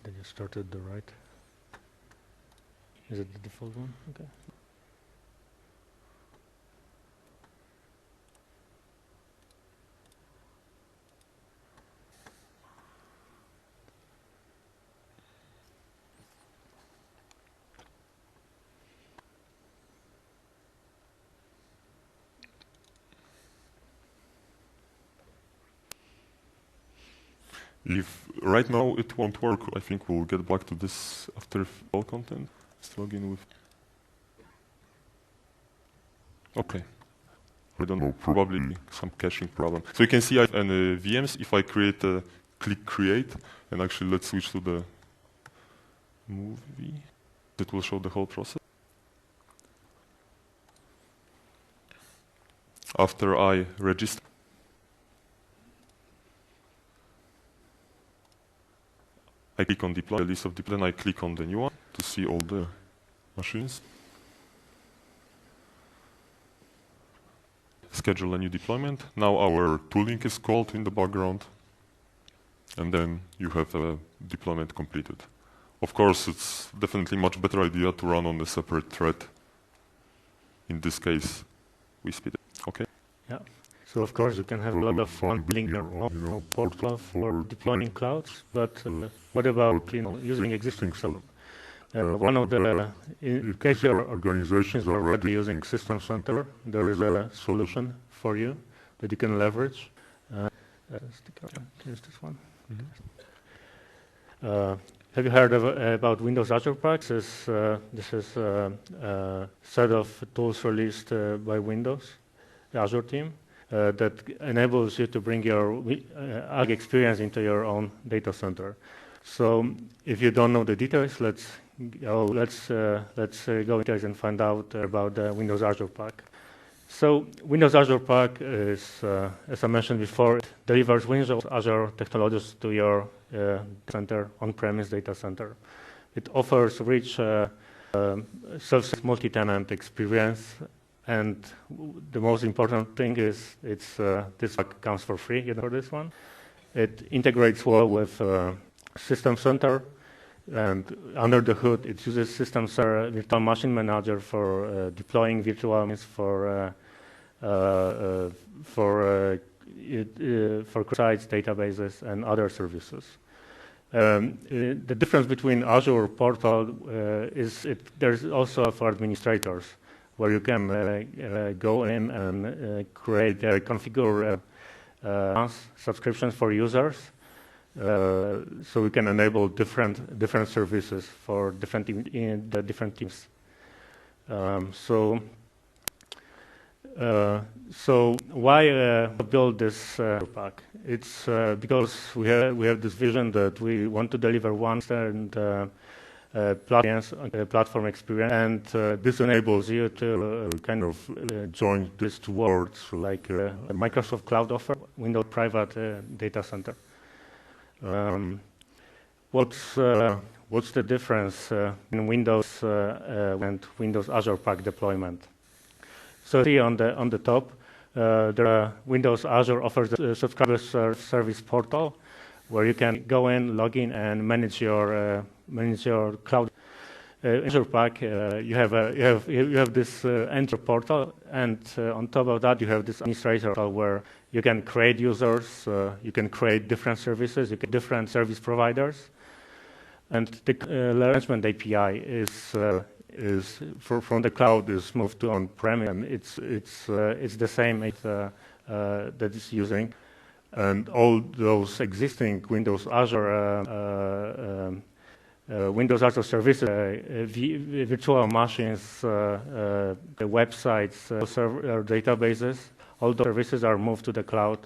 Did you started the right? Is it the default one? Okay. If right now it won't work, I think we'll get back to this after all content. Let's log in with. Okay. I don't know, probably some caching problem. So you can see I have VMs. If I click create, and actually let's switch to the movie. It will show the whole process. After I register, I click on deploy, the list of deploy, then I click on the new one to see all the machines. Schedule a new deployment. Now our tooling is called in the background. And then you have a deployment completed. Of course, it's definitely much better idea to run on a separate thread. In this case, we speed it. Okay. Yeah. So of course you can have a lot of fun building your own portal for deploying clouds, but what about using existing stuff? One of the in case your organization is already using System Center, there is a solution for you that you can leverage. Here's this one. Mm-hmm. Have you heard about Windows Azure Packs? This is a set of tools released by Windows, the Azure team. That enables you to bring your Azure experience into your own data center. So, if you don't know the details, let's go into it and find out about the Windows Azure Pack. So, Windows Azure Pack is, as I mentioned before, it delivers Windows Azure technologies to your center, on-premise data center. It offers rich self multi-tenant experience. And the most important thing is this pack comes for free for this one. It integrates well with System Center, and under the hood it uses System Center Virtual Machine Manager for deploying virtual machines for sites, databases, and other services. The difference between Azure Portal is there's also for administrators, where you can go in and configure subscriptions for users, so we can enable different services for different teams. So why build this pack? It's because we have this vision that we want to deliver one and platform experience, and this enables you to kind of join these two worlds, like Microsoft Cloud offer, Windows Private Data Center. What's the difference in Windows and Windows Azure Pack deployment? So see on the top, Windows Azure offers a subscriber service portal, where you can go in, log in, and manage your cloud. Azure Pack, you have this enter portal, and on top of that you have this administrator where you can create users, you can create different services, you can different service providers, and the management API is from the cloud is moved to on-prem, and it's the same that it's using. And all those existing Windows Azure services, virtual machines, the websites, databases, all those services are moved to the cloud,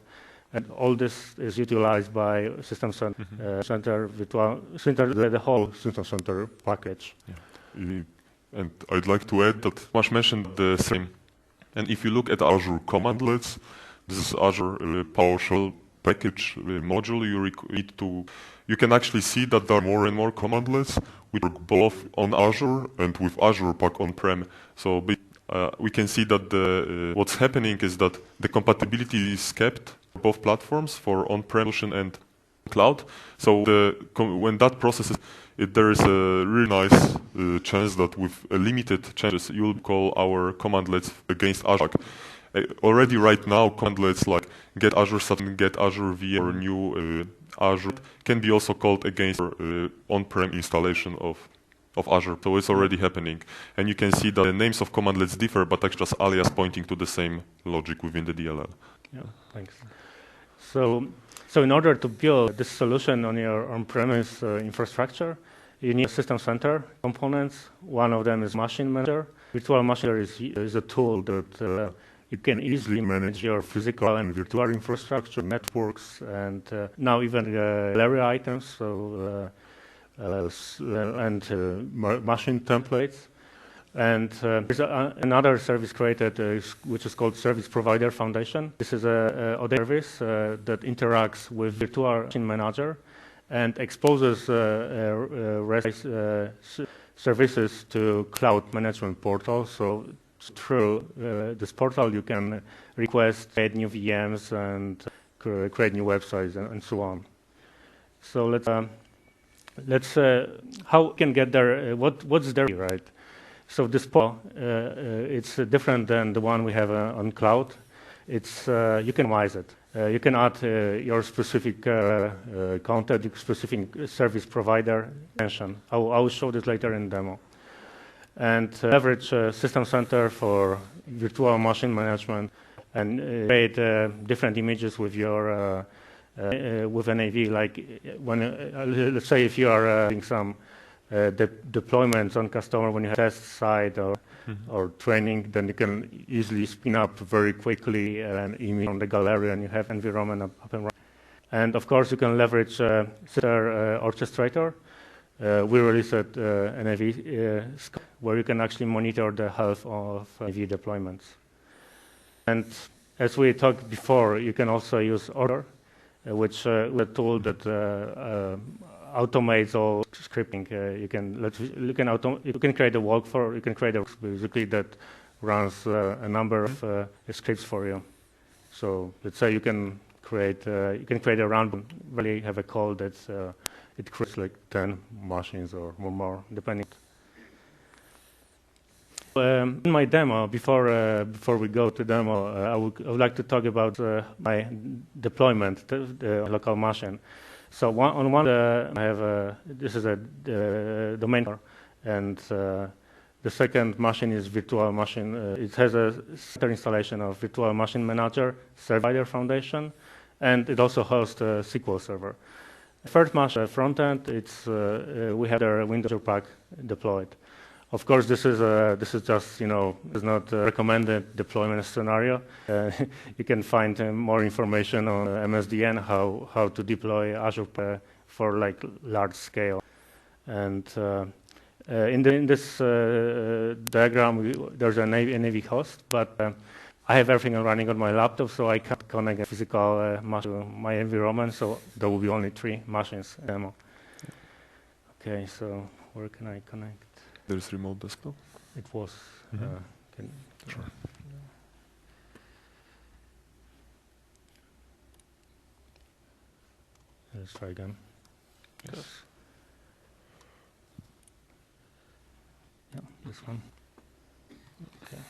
and all this is utilized by System Center, the whole System Center package. Yeah. And I'd like to add that Tomasz mentioned the same. And if you look at Azure commandlets, this is Azure PowerShell package module. You can actually see that there are more and more commandlets which work both on Azure and with Azure Pack on-prem. So we can see that what's happening is that the compatibility is kept for both platforms, for on-prem and cloud. So when that process there is a really nice chance that with limited changes, you'll call our commandlets against Azure. Already right now, commandlets like get Azure Subnet, get Azure VM, or new Azure can be also called against on-prem installation of Azure. So it's already happening. And you can see that the names of commandlets differ, but actually just alias pointing to the same logic within the DLL. Yeah, thanks. So in order to build this solution on your on-premise infrastructure, you need system center components. One of them is machine manager. Virtual machine is a tool that you can easily manage your physical and virtual infrastructure, networks, and now even Gallery items, so machine templates. And there's another service created which is called Service Provider Foundation. This is a service that interacts with Virtual Machine Manager and exposes services to cloud management portal. So through this portal, you can request, create new VMs, and create new websites, and so on. So let's how we can get there? What's there, right? So this portal, it's different than the one we have on cloud. It's you can customize it. You can add your specific content, your specific service provider extension. I will show this later in demo. And leverage System Center for virtual machine management and create different images with your with NAV. Like when let's say if you are doing some deployments on customer when you have test site or training, then you can easily spin up very quickly an image from the gallery and you have environment up and running. And of course, you can leverage Sister Orchestrator. We released a NAV where you can actually monitor the health of NAV deployments. And as we talked before, you can also use Order, which is a tool that automates all scripting. You can create a workflow. You can create a basically that runs a number of scripts for you. So let's say you can create a run, really have a call that's it creates like 10 machines or more, depending. In my demo, before we go to demo, I would like to talk about my deployment, the local machine. So on one, I have this is a domain, and the second machine is virtual machine. It has a center installation of Virtual Machine Manager, Service Provider Foundation, and it also hosts a SQL Server. Third machine, front end, it's we have the Windows Azure pack deployed. Of course, this is just it's not a recommended deployment scenario. You can find more information on MSDN how to deploy Azure for like large scale. And in this diagram, there's a NAV host, but I have everything running on my laptop, so I can't connect a physical machine to my environment. So there will be only 3 machines demo. Okay, so where can I connect? There's remote desktop. It was. Sure. Let's try again. Yes. Yeah, this one. Okay.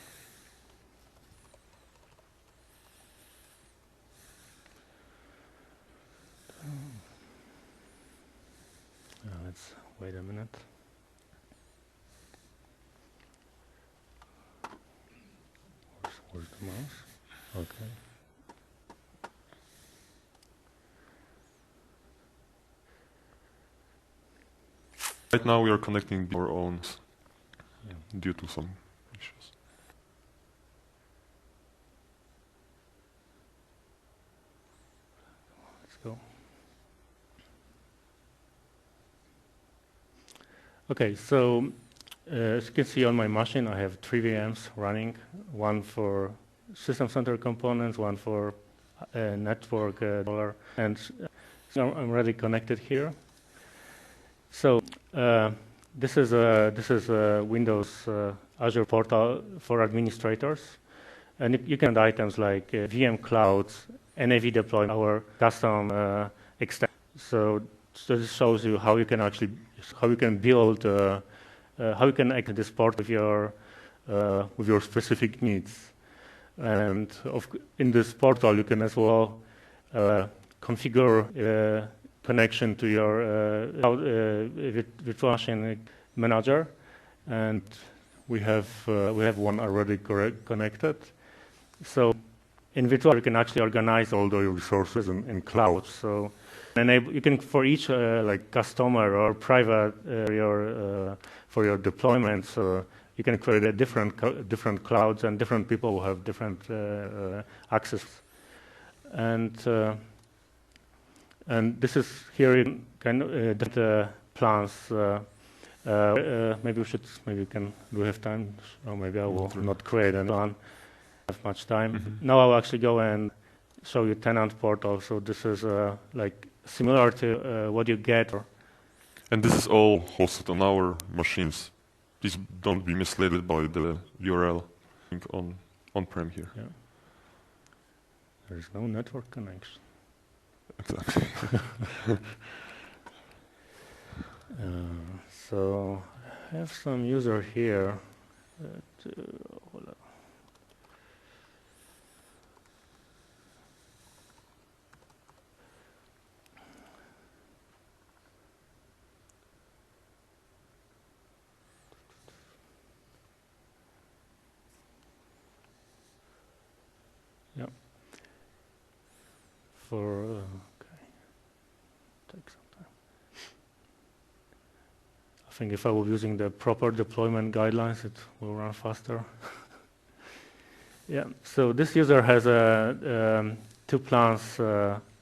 Let's wait a minute. Where's the mouse? Okay. Right now we are connecting our own due to some issues. Let's go. Okay, so as you can see on my machine, I have 3 VMs running, one for System Center components, one for network, and so I'm already connected here. So this is a Windows Azure portal for administrators, and you can add items like VM clouds, NAV deployment, our custom extension. So this shows you how you can actually, how you can build, how you can actually support with your specific needs. And in this portal, you can as well configure connection to your virtual machine manager, and we have one already connected. So in virtual, you can actually organize all the resources in cloud. So you can, for each like customer or private for your deployment, so you can create a different clouds and different people will have different access. And this is here in kind of the plans. Maybe we have time, or maybe I will not create and on have much time. Now I'll actually go and show you tenant portal. So this is like similar to what you get. And this is all hosted on our machines. Please don't be misled by the URL on-prem here. Yeah. There is no network connection. Exactly. So I have some user here. Hold on. Okay, take some time. I think if I were using the proper deployment guidelines, it will run faster. Yeah, so this user has two plans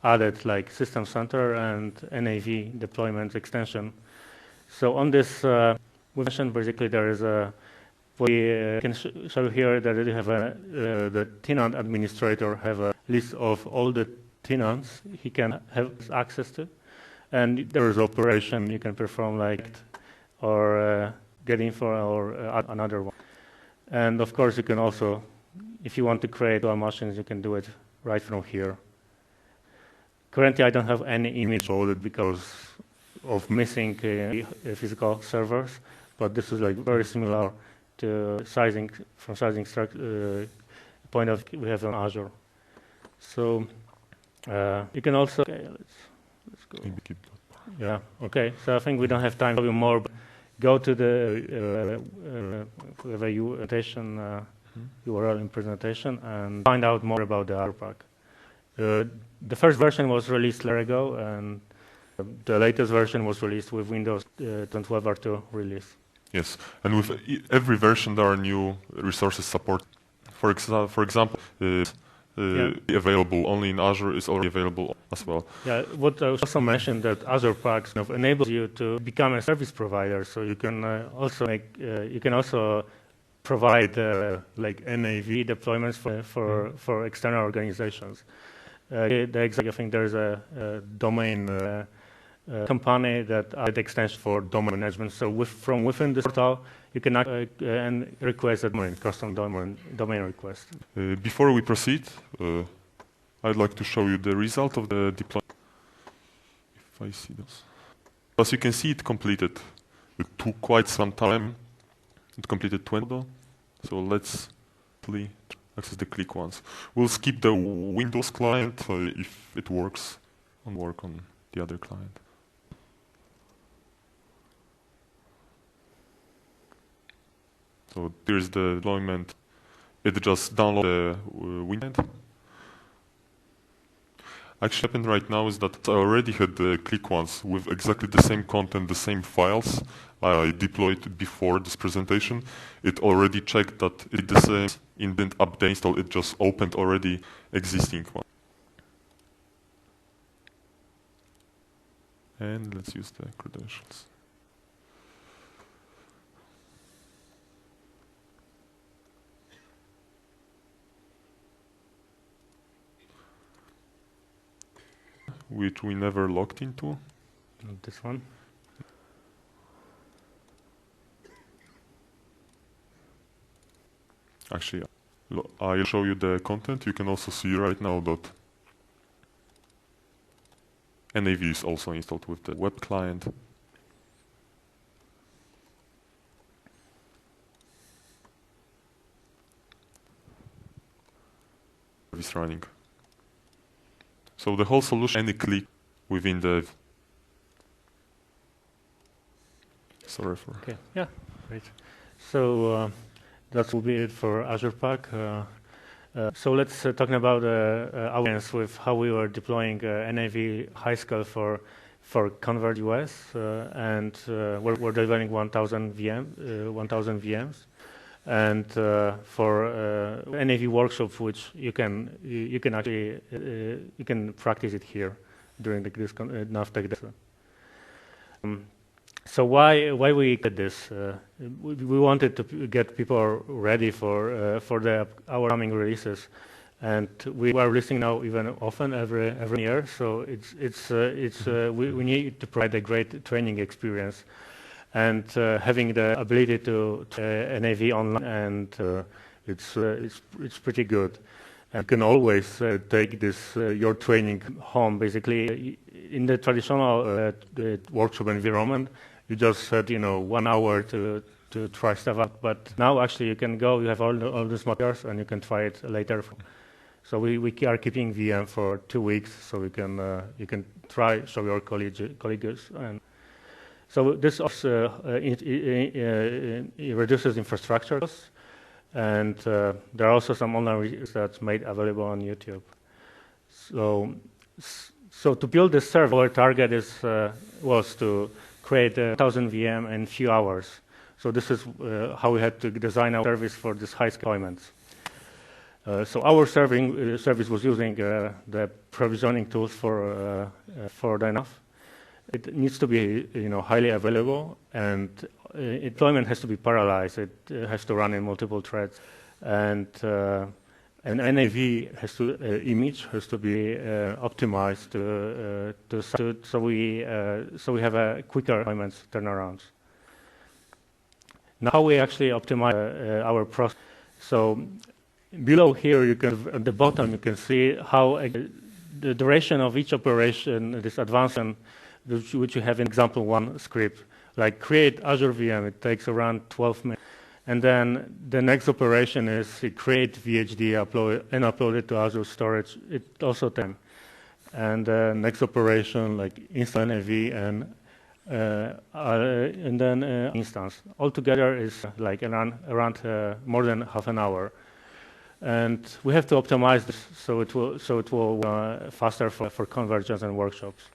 added, like System Center and NAV deployment extension. So on this, we mentioned basically there is we can show you here that you have the tenant administrator have a list of all the tenants he can have access to, and there is operation you can perform like or get info or another one. And of course you can also, if you want to create dual machines, you can do it right from here. Currently I don't have any image loaded because of missing physical servers, but this is like very similar to sizing from sizing point of view we have on Azure. So you can also, okay, let's go. Maybe keep that. Yeah, okay. So I think we don't have time to do more, but go to the presentation URL in presentation and find out more about the Azure Pack. The first version was released a year ago, and the latest version was released with Windows 2012 release. Yes, and with every version there are new resources support. For example, available only in Azure is already available as well. Yeah, what I also mentioned that Azure Pack enables you to become a service provider, so you can also provide like NAV deployments for external organizations. I think there's a domain company that added extension for domain management. So from within this portal, you can and request a custom domain request. Before we proceed, I'd like to show you the result of the deployment. If I see this. As you can see, it completed. It took quite some time. It completed 20. So let's access the click ones. We'll skip the Windows client if it works and work on the other client. So here's the deployment. It just downloaded the Windows. Actually, what happened right now is that I already had the click ones with exactly the same content, the same files I deployed before this presentation. It already checked that it did the same. It didn't update install. It just opened already existing one. And let's use the credentials. Which we never logged into. Not this one. Actually, I'll show you the content. You can also see right now that NAV is also installed with the web client. Is running. So the whole solution, any click within the. Sorry for. Okay. Yeah. Great. So that will be it for Azure Pack. So let's talk about our experience with how we were deploying NAV high scale for Convert US, and we're delivering 1,000 VMs. And for NAV workshop, which you can actually you can practice it here during this NAVTechDays. So why we did this? We wanted to get people ready for our coming releases, and we are releasing now even often every year. So we need to provide a great training experience. And having the ability to NAV online, and it's pretty good. And you can always take this your training home. Basically, in the traditional workshop environment, you just had 1 hour to try stuff out. But now actually you can go. You have all these materials, and you can try it later. So we are keeping VM for 2 weeks, so you can try, show your colleagues. And so this also it reduces infrastructure costs, and there are also some online resources that's made available on YouTube. So to build this server, our target was to create 1,000 VM in a few hours. So this is how we had to design our service for this high deployments. So our service was using the provisioning tools for Dynamics. It needs to be highly available, and deployment has to be parallelized. It has to run in multiple threads, and NAV image has to be optimized so we have a quicker deployments turnarounds. Now we actually optimize our process. So below here, at the bottom, you can see how the duration of each operation, this advanced one, which you have in example 1 script, like create Azure VM, it takes around 12 minutes. And then the next operation is create VHD, upload it to Azure storage, it also takes. And the next operation, like install NAV and then instance. Altogether is like around more than half an hour. And we have to optimize this so it will faster for convergence and workshops.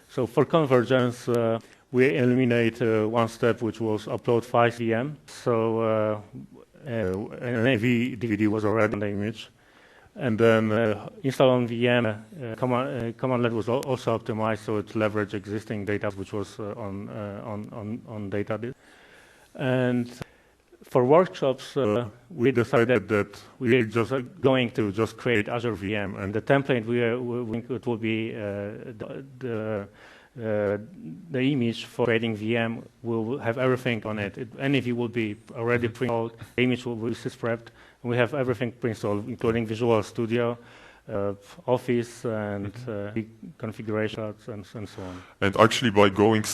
So for convergence, we eliminate one step, which was upload 5 VM. So NAV DVD was already on the image. And then install on VM, commandlet was also optimized, so it leveraged existing data, which was on data. And for workshops, we decided that we are just going to just create Azure VM, and the template it will be the image for creating VM will have everything on it. NAV will be already pre-installed. The image will be prepped. And we have everything pre-installed, including Visual Studio, Office, and configurations, and so on. And actually, by removing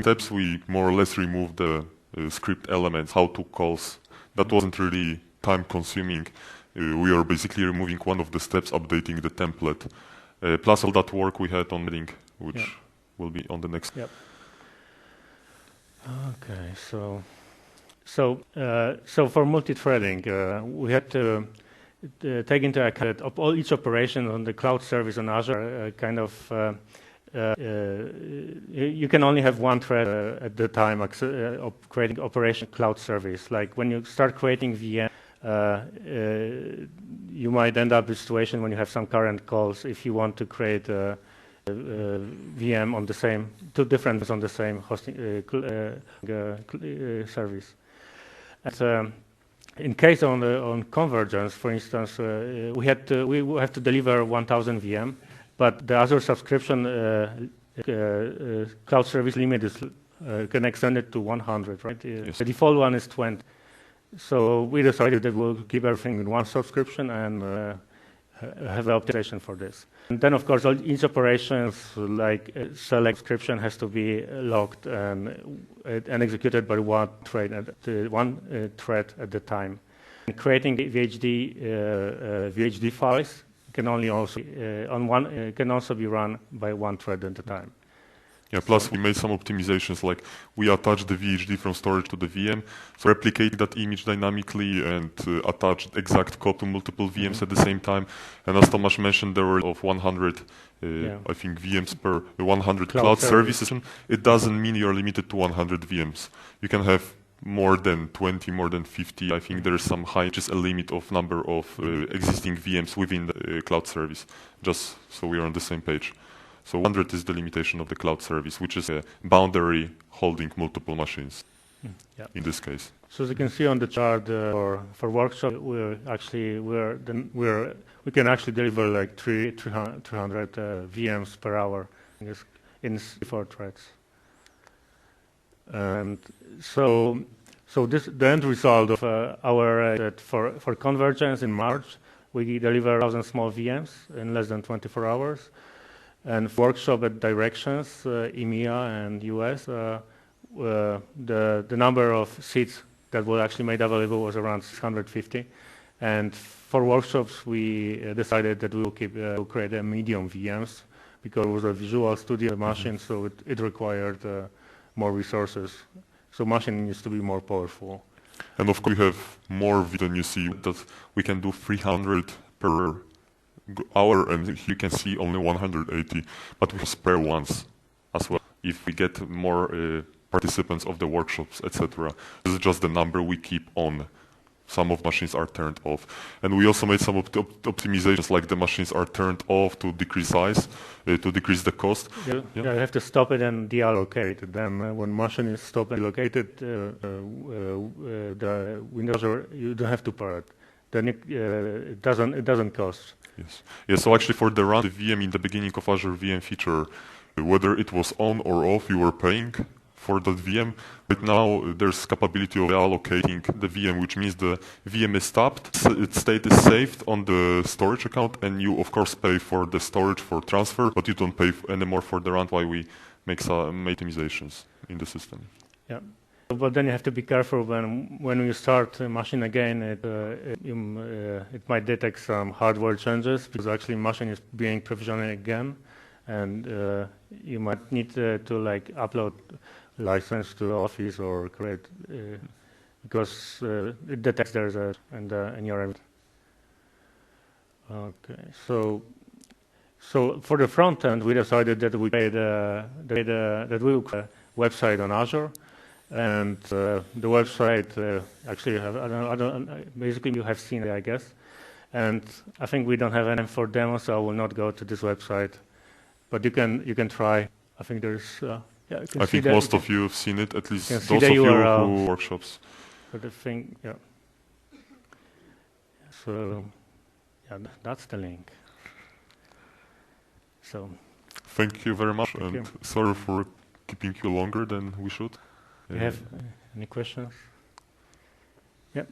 steps, we more or less remove the script elements, how to calls. That wasn't really time-consuming. We are basically removing one of the steps, updating the template. Plus all that work we had on heading, which will be on the next. Yep. Okay, so for multi-threading, we had to take into account that each operation on the cloud service on Azure you can only have one thread at the time of creating operation cloud service. Like when you start creating VM, you might end up in a situation when you have some current calls if you want to create a VM on the same, 2 different ones on the same hosting service. And, in case on convergence, for instance, we have to deliver 1,000 VM, but the Azure subscription cloud service limit is can extend it to 100, right? Yes. The default one is 20. So we decided that we'll keep everything in one subscription and have an optimization for this. And then, of course, each operations like select subscription has to be logged and executed by one thread at the time. And creating VHD files can only also can also be run by one thread at a time. Yeah, plus we made some optimizations, like we attached the VHD from storage to the VM, so replicate that image dynamically and attach exact code to multiple VMs at the same time. And as Tomasz mentioned, there were of 100, I think, VMs per 100 cloud services. It doesn't mean you're limited to 100 VMs. You can have more than 20, more than 50. I think there is some high, just a limit of number of existing VMs within the cloud service, just so we are on the same page. So 100 is the limitation of the cloud service, which is a boundary holding multiple machines in this case. So as you can see on the chart for workshop, we can actually deliver like 300 VMs per hour in 4 threads. And so the end result of our for convergence in March, we deliver 1,000 small VMs in less than 24 hours. And workshop at directions, EMEA and US, the number of seats that were actually made available was around 650. And for workshops, we decided that we will create a medium VMs because it was a Visual Studio machine, so it required more resources. So machine needs to be more powerful. And of course, we have more than you see that we can do 300 per hour, and you can see only 180, but we spare once as well if we get more participants of the workshops, etc. This is just the number we keep on. Some of machines are turned off, and we also made some optimizations, like the machines are turned off to decrease size, to decrease the cost. You have to stop it and deallocate. Then when machine is stopped and located, the Windows, you don't have to pair it. Then it doesn't cost. Yes. Yeah, so actually for the run the VM in the beginning of Azure VM feature, whether it was on or off, you were paying for that VM. But now there's capability of allocating the VM, which means the VM is stopped, its state is saved on the storage account, and you of course pay for the storage for transfer, but you don't pay anymore for the run, while we make some optimizations in the system. Yeah. But then you have to be careful when you start a machine again. It might detect some hardware changes because actually machine is being provisioned again, and you might need to like upload license to Office or create because it detects there's a in your environment. Okay, so for the front end, we decided that we create that we will create a website on Azure. And the website actually basically you have seen it, I guess. And I think we don't have any for demo, so I will not go to this website. But you can try. I think there's. I think most of you have seen it, at least those of you who workshops. For the thing, yeah. So, that's the link. So. Thank you very much, and sorry for keeping you longer than we should. You have any questions? Yeah.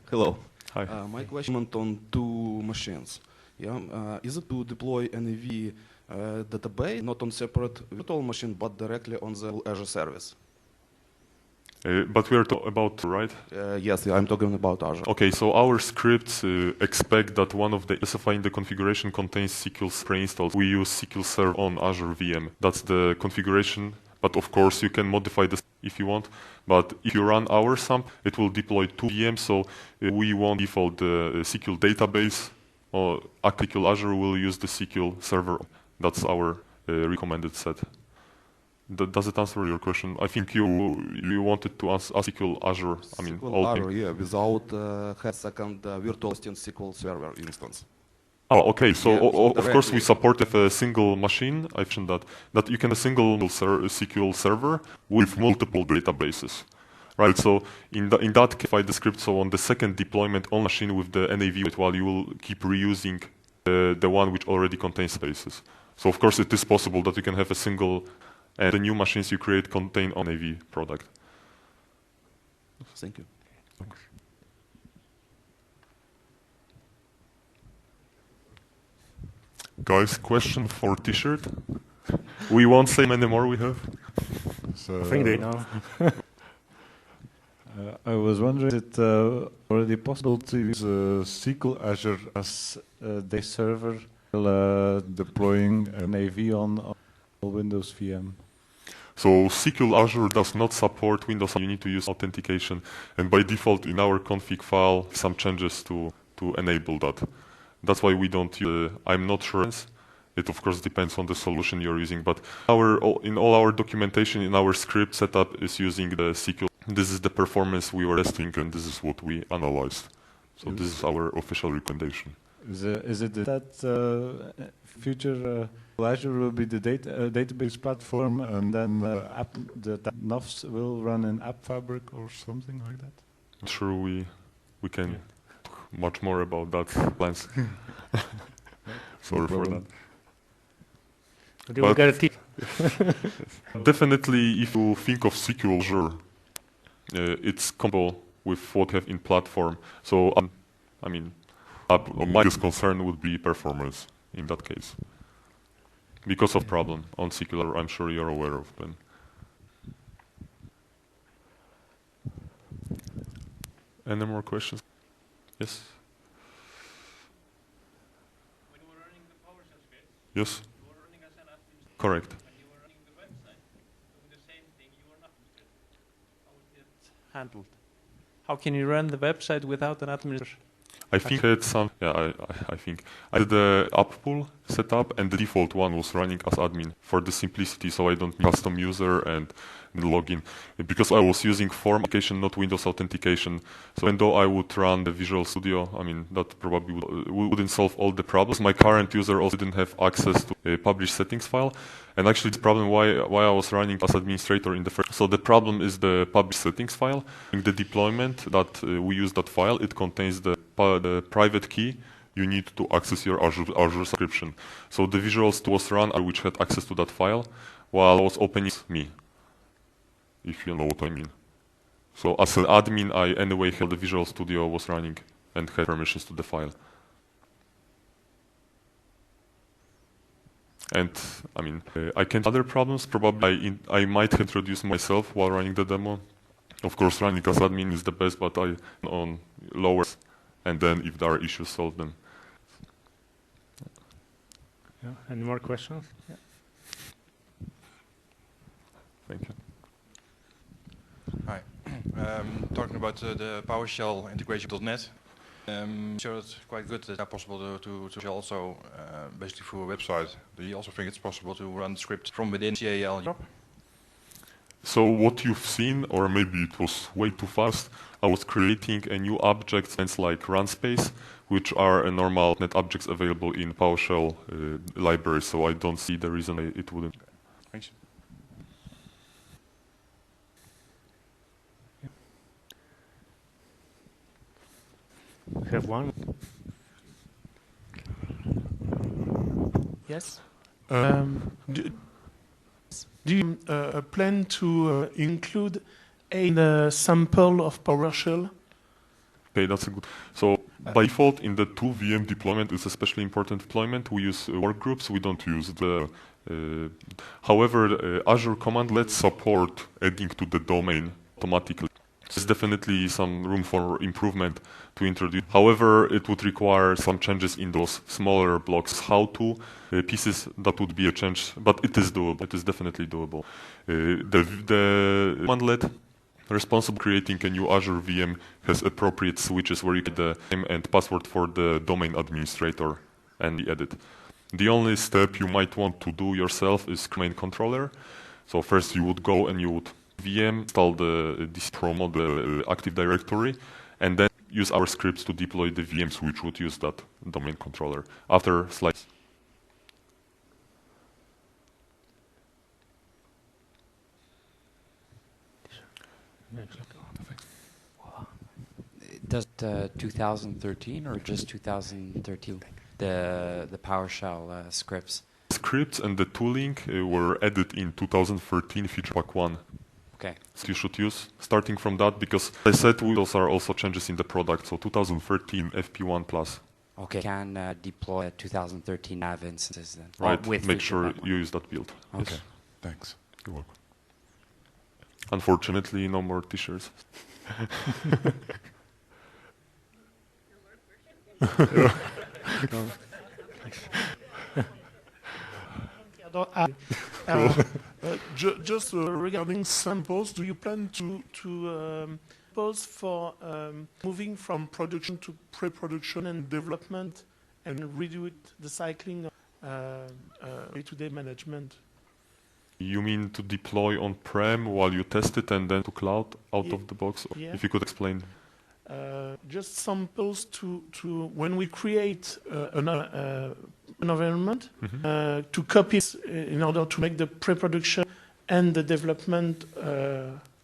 Hello. Hi. My question on 2 machines. Is it to deploy NAV database, not on separate virtual machine, but directly on the Azure service? But we are talking about, right? Yes, I'm talking about Azure. Okay, so our scripts expect that one of the specifying the configuration contains SQL pre-installed. We use SQL Server on Azure VM. That's the configuration, but of course you can modify this if you want. But if you run our SAMP, it will deploy 2 VMs, so we won't default the SQL database, or SQL Azure will use the SQL Server. That's our recommended set. Does it answer your question? I think you wanted to ask SQL Azure. I mean, SQL Azure, yeah, without have second virtual SQL Server instance. Oh, okay. So of course we support a single machine. I mentioned that you can have a single SQL server with multiple databases, right? So in that case, I the script. So on the second deployment on machine with the NAV, while you will keep reusing the one which already contains spaces. So of course it is possible that you can have a single. And the new machines you create contain on NAV product. Thank you. Guys, question for T-shirt. We won't say many more we have. I think they know. I was wondering, is it already possible to use SQL Azure as the server deploying NAV on Windows VM? So SQL Azure does not support Windows. You need to use authentication, and by default in our config file some changes to enable that. That's why we don't use. I'm not sure. It of course depends on the solution you're using, but in all our documentation in our script setup is using the SQL. This is the performance we were testing, and this is what we analyzed. So this is our official recommendation. Is it that future Azure will be the database platform, and then the NAVs will run in App Fabric or something like that? I'm sure we can talk much more about that plans. Sorry for that. They will get a tip. Definitely, if you think of SQL Azure, it's compatible with what we have in platform. So, I mean, my biggest concern would be performance in that case. Because of problem on SQL, I'm sure you're aware of them. Any more questions? Yes? When you were running the PowerShell script, Yes? you were running as an administrator. Correct. And you were running the website, doing the same thing, you were not administrator. How was that handled? How can you run the website without an administrator? I think it's some. Yeah, I think I did the app pool setup, and the default one was running as admin for the simplicity, so I don't need custom user and login. Because I was using form application, not Windows authentication. So even though I would run the Visual Studio, I mean that probably wouldn't solve all the problems. My current user also didn't have access to a published settings file, and actually the problem why I was running as administrator in the first. So the problem is the published settings file. In the deployment that we use that file, it contains the private key you need to access your Azure subscription. So the Visual Studio was run, which had access to that file, while I was opening me, if you know what I mean. So as an admin, I anyway held the Visual Studio was running and had permissions to the file. And I mean, I can't other problems. Probably I might introduce myself while running the demo. Of course, running as admin is the best, but I on lower, and then if there are issues, solve them. Yeah. Any more questions? Yeah. Thank you. Hi. Talking about the PowerShell integration.net, so it's quite good that it's possible to also basically through a website. Do you also think it's possible to run scripts from within CAL? So what you've seen, or maybe it was way too fast, I was creating a new object, things like run space, which are normal .NET objects available in PowerShell library. So I don't see the reason it wouldn't. Thanks. We have one. Yes. Do you plan to include a sample of PowerShell? Okay, that's a good. So by default, in the 2VM deployment, it's especially important deployment. We use workgroups. We don't use the. However, Azure commandlet support adding to the domain automatically. There's definitely some room for improvement to introduce. However, it would require some changes in those smaller blocks. How-to pieces, that would be a change, but it is doable. It is definitely doable. The commandlet responsible for creating a new Azure VM has appropriate switches where you get the name and password for the domain administrator and the edit. The only step you might want to do yourself is domain controller. So first you would go and you would VM, install this promo, the Active Directory, and then use our scripts to deploy the VMs which would use that domain controller. After slides. Does 2013 or just 2013 the PowerShell scripts? Scripts and the tooling were added in 2013 feature pack 1. Okay. So you should use starting from that because as I said those are also changes in the product. So 2013 FP1 plus. Okay, can deploy a 2013 NAV instances then. Right, With make feature sure network. you use that build. Okay. Yes. Thanks. You're welcome. Unfortunately, no more t-shirts. Just regarding samples, do you plan to samples for moving from production to pre-production and development and redo it, the cycling day-to-day management? You mean to deploy on-prem while you test it and then to cloud out Ye- of the box? yeah. If you could explain. Just samples to when we create an environment to copy it in order to make the pre-production and the development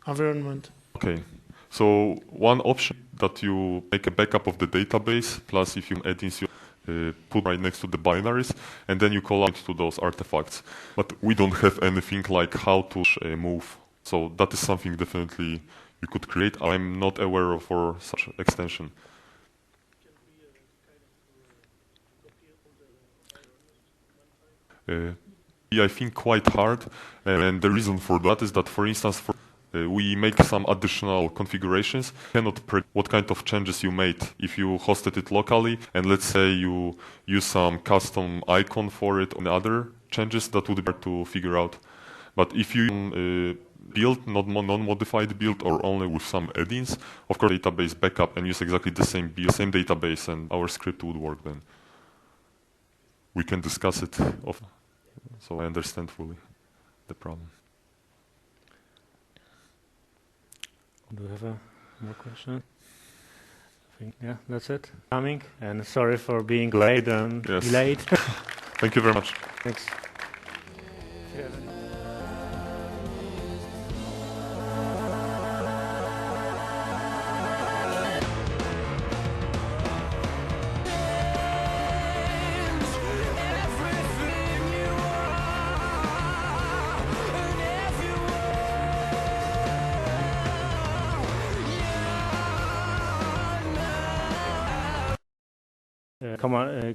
environment. Okay. So one option that you make a backup of the database, plus if you add in you put right next to the binaries, and then you call out to those artifacts. But we don't have anything like how to move. So that is something definitely you could create. I'm not aware of for such extension. I think quite hard, and the reason for that is that, for instance, we make some additional configurations. You cannot predict what kind of changes you made if you hosted it locally, and let's say you use some custom icon for it and other changes, that would be hard to figure out. But if you build, not non-modified build, or only with some add-ins, of course, database backup and use exactly the same build, same database, and our script would work then. We can discuss it, so I understand fully the problem. Do we have more question? I think, yeah, that's it. Coming, and sorry for being late and delayed. Thank you very much. Thanks.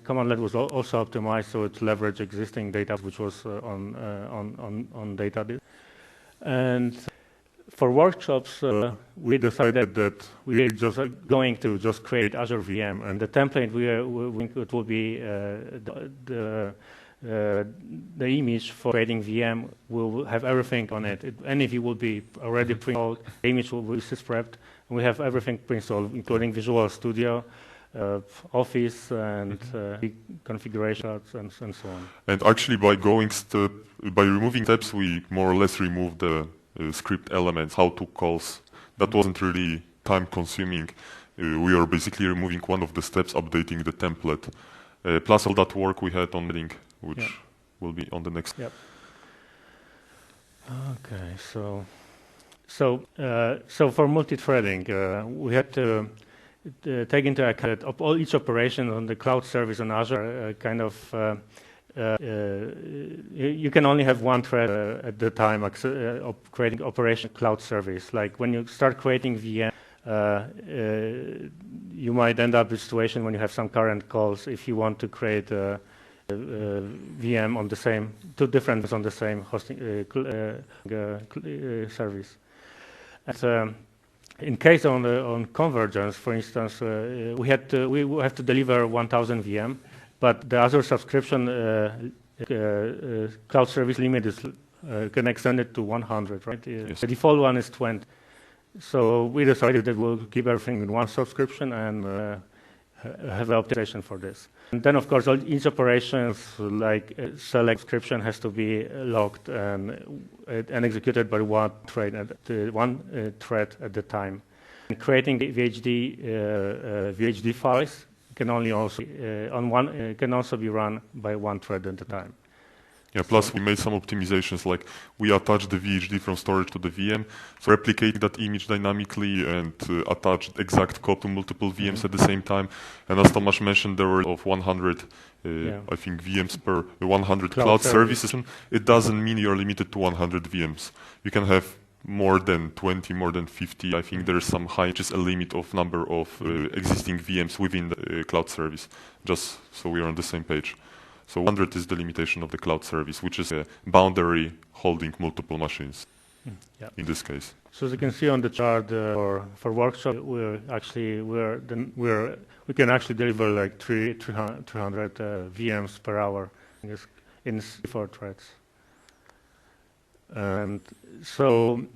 Commandlet was also optimized so it leveraged existing data, which was on data. And for workshops, we decided that we are just going to just create Azure VM, and the template it will be the image for creating VM will have everything on it. Any view will be already pre-installed. The image will be prepped, and we have everything pre-installed, including Visual Studio. Office and configurations and so on. And actually, by removing steps, we more or less remove the script elements, how to calls. That wasn't really time-consuming. We are basically removing one of the steps, updating the template, plus all that work we had on heading, which will be on the next. Yep. Okay, so for multi-threading, we had to take into account that each operation on the cloud service on Azure you can only have one thread at the time of creating operation cloud service. Like when you start creating VM, you might end up in a situation when you have some current calls if you want to create a VM on the same, two different ones on the same hosting service. And, in case on convergence, for instance, we have to deliver 1,000 VM, but the Azure subscription cloud service limit is can extend it to 100, right? Yes. The default one is 20. So we decided that we'll keep everything in one subscription and have the optimization for this. And then, of course, each operations like select subscription has to be logged and executed by one thread at the time. And creating the VHD files can only also can also be run by one thread at a time. Yeah, plus we made some optimizations, like we attached the VHD from storage to the VM, so replicating that image dynamically and attached exact code to multiple VMs at the same time. And as Tomasz mentioned, there were of 100, I think, VMs per 100 cloud services. It doesn't mean you're limited to 100 VMs. You can have more than 20, more than 50. I think there's some high, just a limit of number of existing VMs within the cloud service, just so we are on the same page. So 100 is the limitation of the cloud service, which is a boundary holding multiple machines in this case. So as you can see on the chart for workshop, we can actually deliver like 300 VMs per hour in 4 threads. And so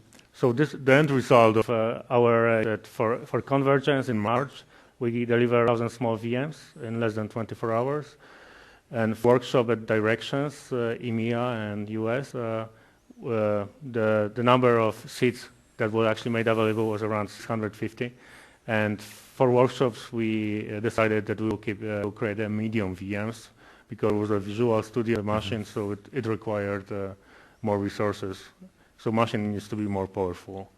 the end result of our for convergence in March, we deliver 1,000 small VMs in less than 24 hours. And for workshop at directions, EMEA and US, the number of seats that were actually made available was around 650. And for workshops, we decided that we will create a medium VMs because it was a Visual Studio machine, so it required more resources. So machine needs to be more powerful.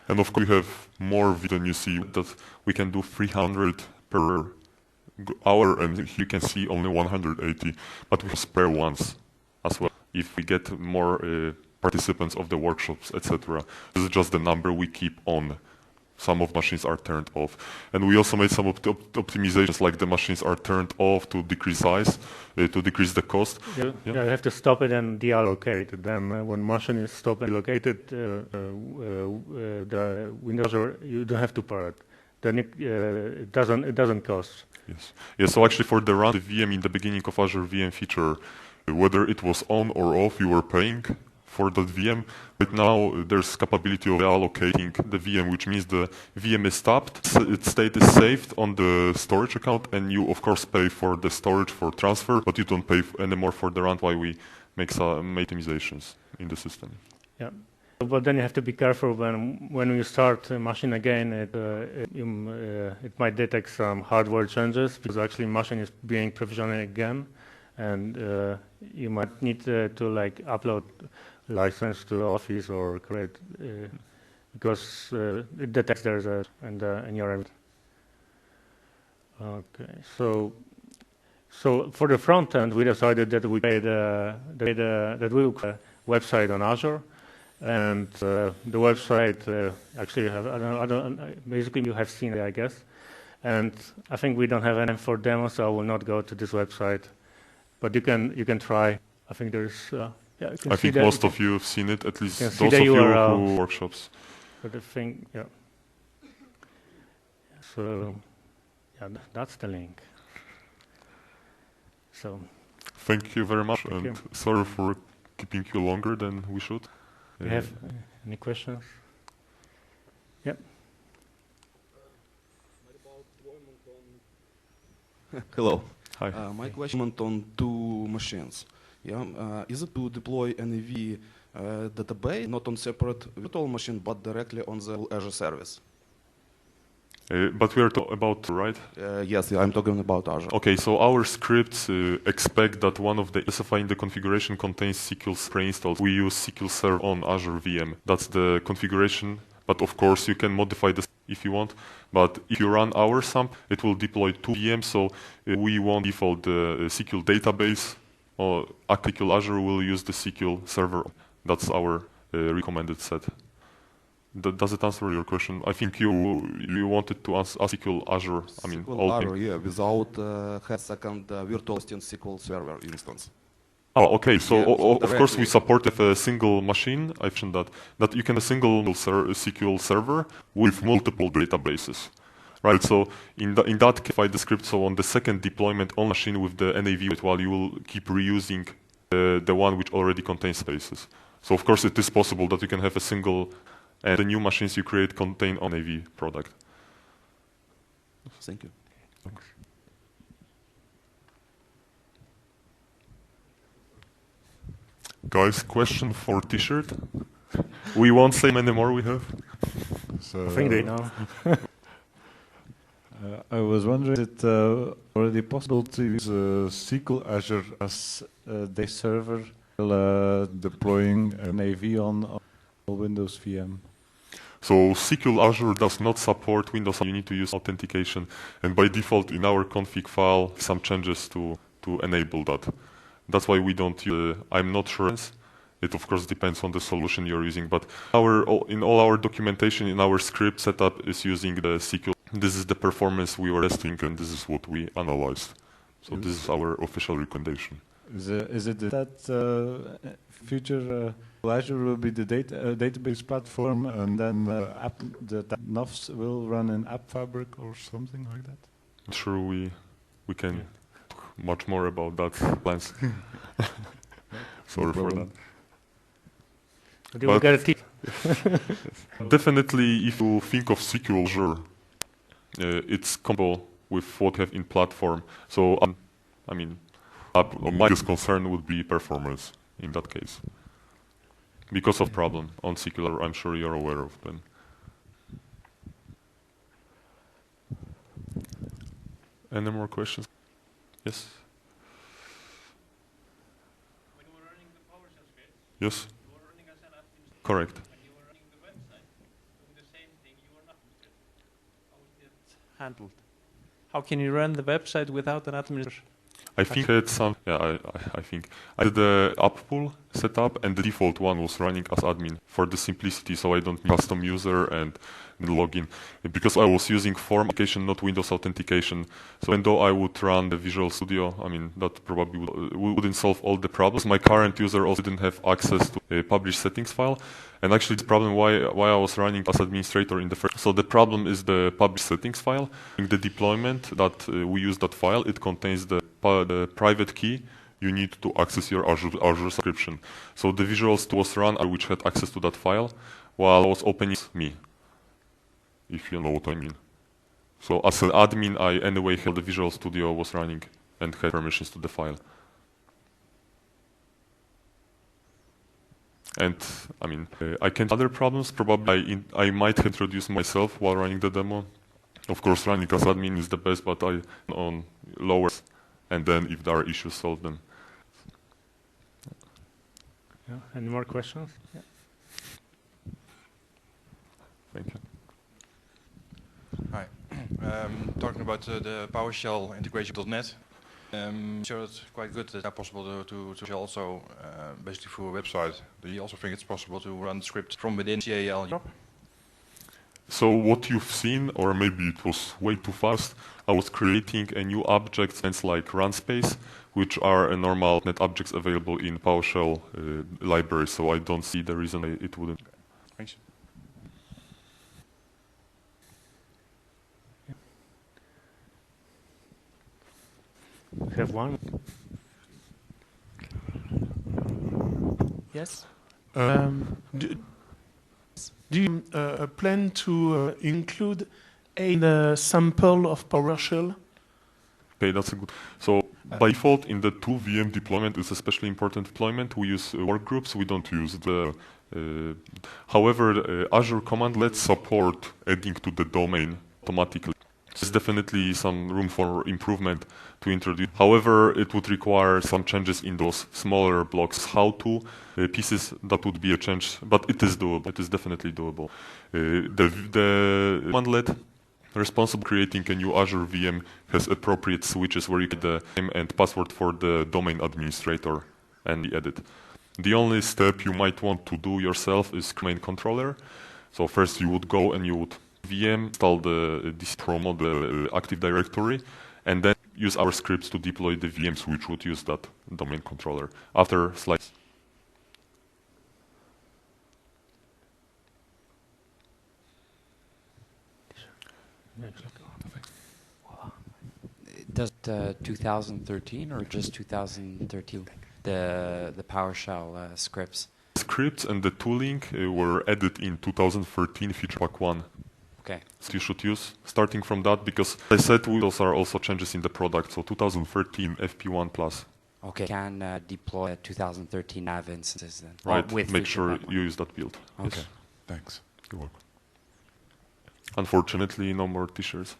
And of course, we have more than you see that we can do 300 per hour, and you can see only 180, but we spare ones as well if we get more participants of the workshops, etc. This is just the number we keep on. Some of machines are turned off. And we also made some optimizations, like the machines are turned off to decrease size, to decrease the cost. Yeah, you have to stop it and deallocate it. Then when machine is stopped and located, the Windows Azure, you don't have to pair it. Then it doesn't cost. Yes. Yes. So actually, for the run the VM in the beginning of Azure VM feature, whether it was on or off, you were paying for that VM. But now there's capability of allocating the VM, which means the VM is stopped, its state is saved on the storage account, and you of course pay for the storage for transfer, but you don't pay anymore for the run. Why we make some optimizations in the system. Yeah. But then you have to be careful when you start a machine again. It might detect some hardware changes because actually machine is being provisioned again, and you might need to like upload license to Office or create because it detects there's a in your. Okay, so for the front end, we decided that we made that we will create a website on Azure. And the website actually basically you have seen it, I guess. And I think we don't have any for demo, so I will not go to this website. But you can try. I think there's. Yeah, I think most of you have seen it, at least those of you who workshops. But the thing, yeah. So, yeah, that's the link. So. Thank you very much, and sorry for keeping you longer than we should. Do you have any questions? Yep. Hello. Hi. My question on 2 machines. Yeah, is it to deploy NAV database, not on separate virtual machine, but directly on the Azure service? But we are talking about, right? Yes, I'm talking about Azure. Okay, so our scripts expect that one of the specifying the configuration contains SQL pre-installed. We use SQL Server on Azure VM. That's the configuration. But of course, you can modify this if you want. But if you run our SAMP, it will deploy 2 VMs. So we won't default the SQL database. Or SQL Azure will use the SQL Server. That's our recommended set. Does it answer your question? I think you wanted to ask SQL Azure. I mean, SQL Azure, yeah, without have second virtual SQL Server instance. Oh, okay. So yeah, of course we support a single machine. I mentioned that you can have a single SQL server with multiple databases, right? So in that case, the script. So on the second deployment on machine with the NAV, while you will keep reusing the one which already contains spaces. So of course it is possible that you can have a single. And the new machines you create contain on NAV product. Thank you. Thanks. Guys, question for T-shirt. We won't say many more we have. So, I think they know. I was wondering, is it already possible to use SQL Azure as the server deploying NAV on Windows VM? So SQL Azure does not support Windows. You need to use authentication, and by default in our config file some changes to enable that. That's why we don't use. I'm not sure It of course depends on the solution you're using, but in all our documentation, in our script setup is using the SQL. This is the performance we were testing, and this is what we analyzed. So this is our official recommendation. Is it that future Azure will be the database platform, and then the NAVs will run in App Fabric or something like that? I'm sure we can talk much more about that plans. Sorry for that. But definitely, if you think of SQL Azure, it's compatible with what we have in platform. So, I mean, my biggest concern would be performance in that case, because of problem on SQL. I'm sure you're aware of them. Any more questions? Yes. When you were running the PowerShell script, Yes. you were running as an administrator. Correct. When you were running the website, doing the same thing, you were not administrator. How is that handled? How can you run the website without an administrator? I think it's some. Yeah, I think I did the app pool setup, and the default one was running as admin for the simplicity, so I don't need custom user and login, because I was using form application, not Windows authentication. So even though I would run the Visual Studio, I mean that probably wouldn't solve all the problems. My current user also didn't have access to a publish settings file, and actually the problem why I was running as administrator in the first. So the problem is the publish settings file. In the deployment that we use that file, it contains the private key you need to access your Azure subscription. So the Visual Studio was run, which had access to that file, while I was opening me, if you know what I mean. So as an admin, I anyway held the Visual Studio was running and had permissions to the file. And I mean, I can other problems. Probably I might introduce myself while running the demo. Of course, running as admin is the best, but I on lower, and then if there are issues, solve them. Yeah. Any more questions? Yeah. Thank you. Hi. Talking about the PowerShell integration with .NET, sure it's quite good that it's possible to also basically through a website. Do you also think it's possible to run the script from within CAL? So what you've seen, or maybe it was way too fast, I was creating a new object, and like run space, which are a normal .NET objects available in PowerShell library. So I don't see the reason it wouldn't. Thanks. We have one. Yes. Do you plan to include a sample of PowerShell? Okay, that's a good. So by default, in the 2 VM deployment, it's especially important deployment. We use work groups. We don't use the. However, Azure commandlet support adding to the domain automatically. There's definitely some room for improvement to introduce. However, it would require some changes in those smaller blocks. How to pieces, that would be a change, but it is doable. It is definitely doable. The commandlet responsible creating a new Azure VM has appropriate switches where you get the name and password for the domain administrator and the edit. The only step you might want to do yourself is domain controller. So first you would go and you would VM, install this promo, the Active Directory, and then use our scripts to deploy the VMs which would use that domain controller. After slides. Does 2013 or just 2013 the PowerShell scripts? Scripts and the tooling were added in 2013 feature pack 1. Okay. So you should use starting from that, because I said those are also changes in the product. So 2013 FP1 plus. Okay. Can deploy 2013 NAV instances then. Right. With Make sure you use that build. Okay. Yes. Thanks. You're welcome. Unfortunately, no more t-shirts.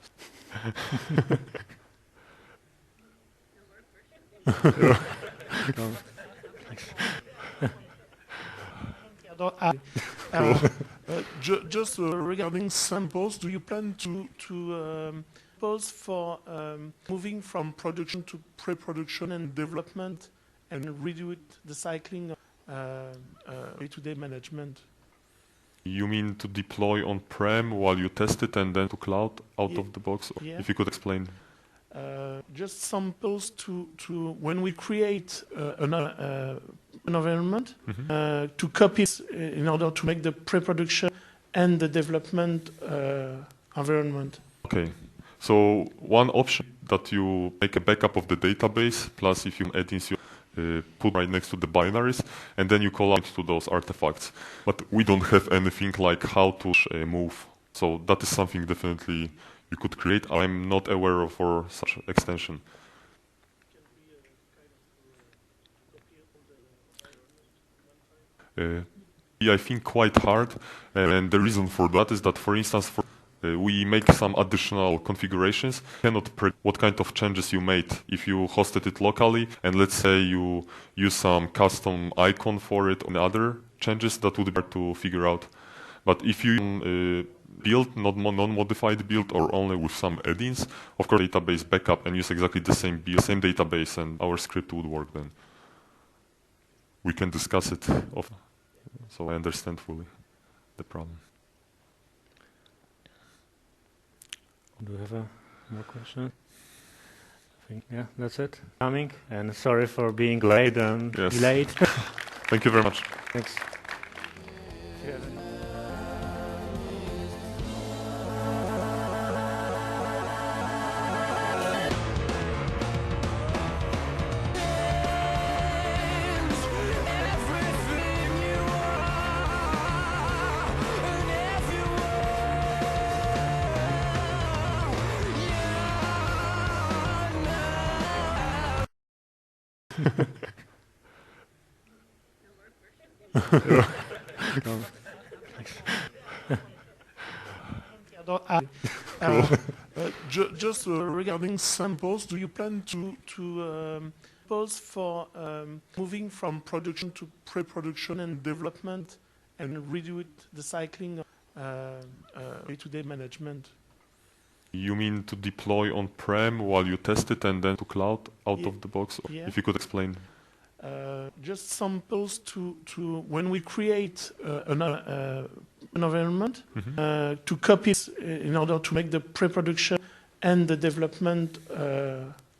Just regarding samples, do you plan to pause for moving from production to pre-production and development and redo it, the cycling day-to-day management. You mean to deploy on-prem while you test it and then to cloud out of the box? Yeah. If you could explain. Just samples to when we create an environment to copy in order to make the pre-production and the development environment. Okay. So one option that you make a backup of the database, plus if you add-ins, you put right next to the binaries, and then you call out to those artifacts. But we don't have anything like how to move. So that is something definitely you could create. I'm not aware of for such extension. I think quite hard, and the reason for that is that, for instance, we make some additional configurations. You cannot predict what kind of changes you made if you hosted it locally, and let's say you use some custom icon for it and other changes that would be hard to figure out. But if you build, not non-modified build, or only with some add-ins, of course, database backup and use exactly the same build, same database, and our script would work then. We can discuss it often, so I understand fully the problem. Do we have more questions? I think, yeah, that's it. Coming, and sorry for being late and delayed. Thank you very much. Thanks. Just regarding samples, do you plan to samples for moving from production to pre-production and development and redo it, the cycling of day-to-day management? You mean to deploy on-prem while you test it and then to cloud out of the box? Yeah. If you could explain. Just samples to when we create an environment to copy in order to make the pre-production and the development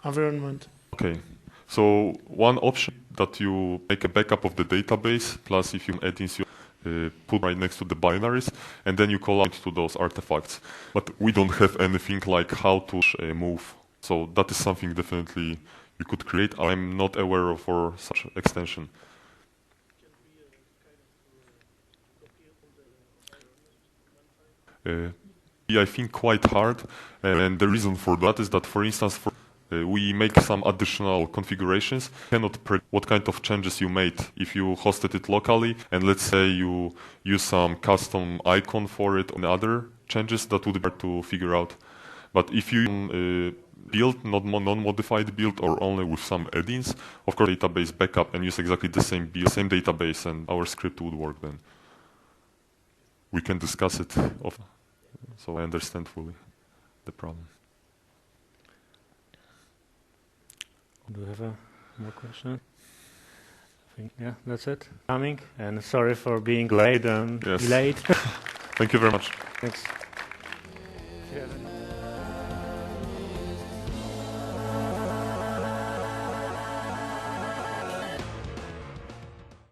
environment. Okay. So one option that you make a backup of the database, plus if you add-ins, you put right next to the binaries, and then you call out to those artifacts. But we don't have anything like how to move. So that is something definitely you could create. I'm not aware of for such extension. I think quite hard, and the reason for that is that, for instance, we make some additional configurations. You cannot predict what kind of changes you made if you hosted it locally, and let's say you use some custom icon for it and other changes that would be hard to figure out. But if you build, not non-modified build, or only with some add-ins, of course, database backup and use exactly the same build, same database, and our script would work then. We can discuss it often, so I understand fully the problem. Do we have more questions? I think, yeah, that's it. Coming, and sorry for being late and delayed. Thank you very much. Thanks.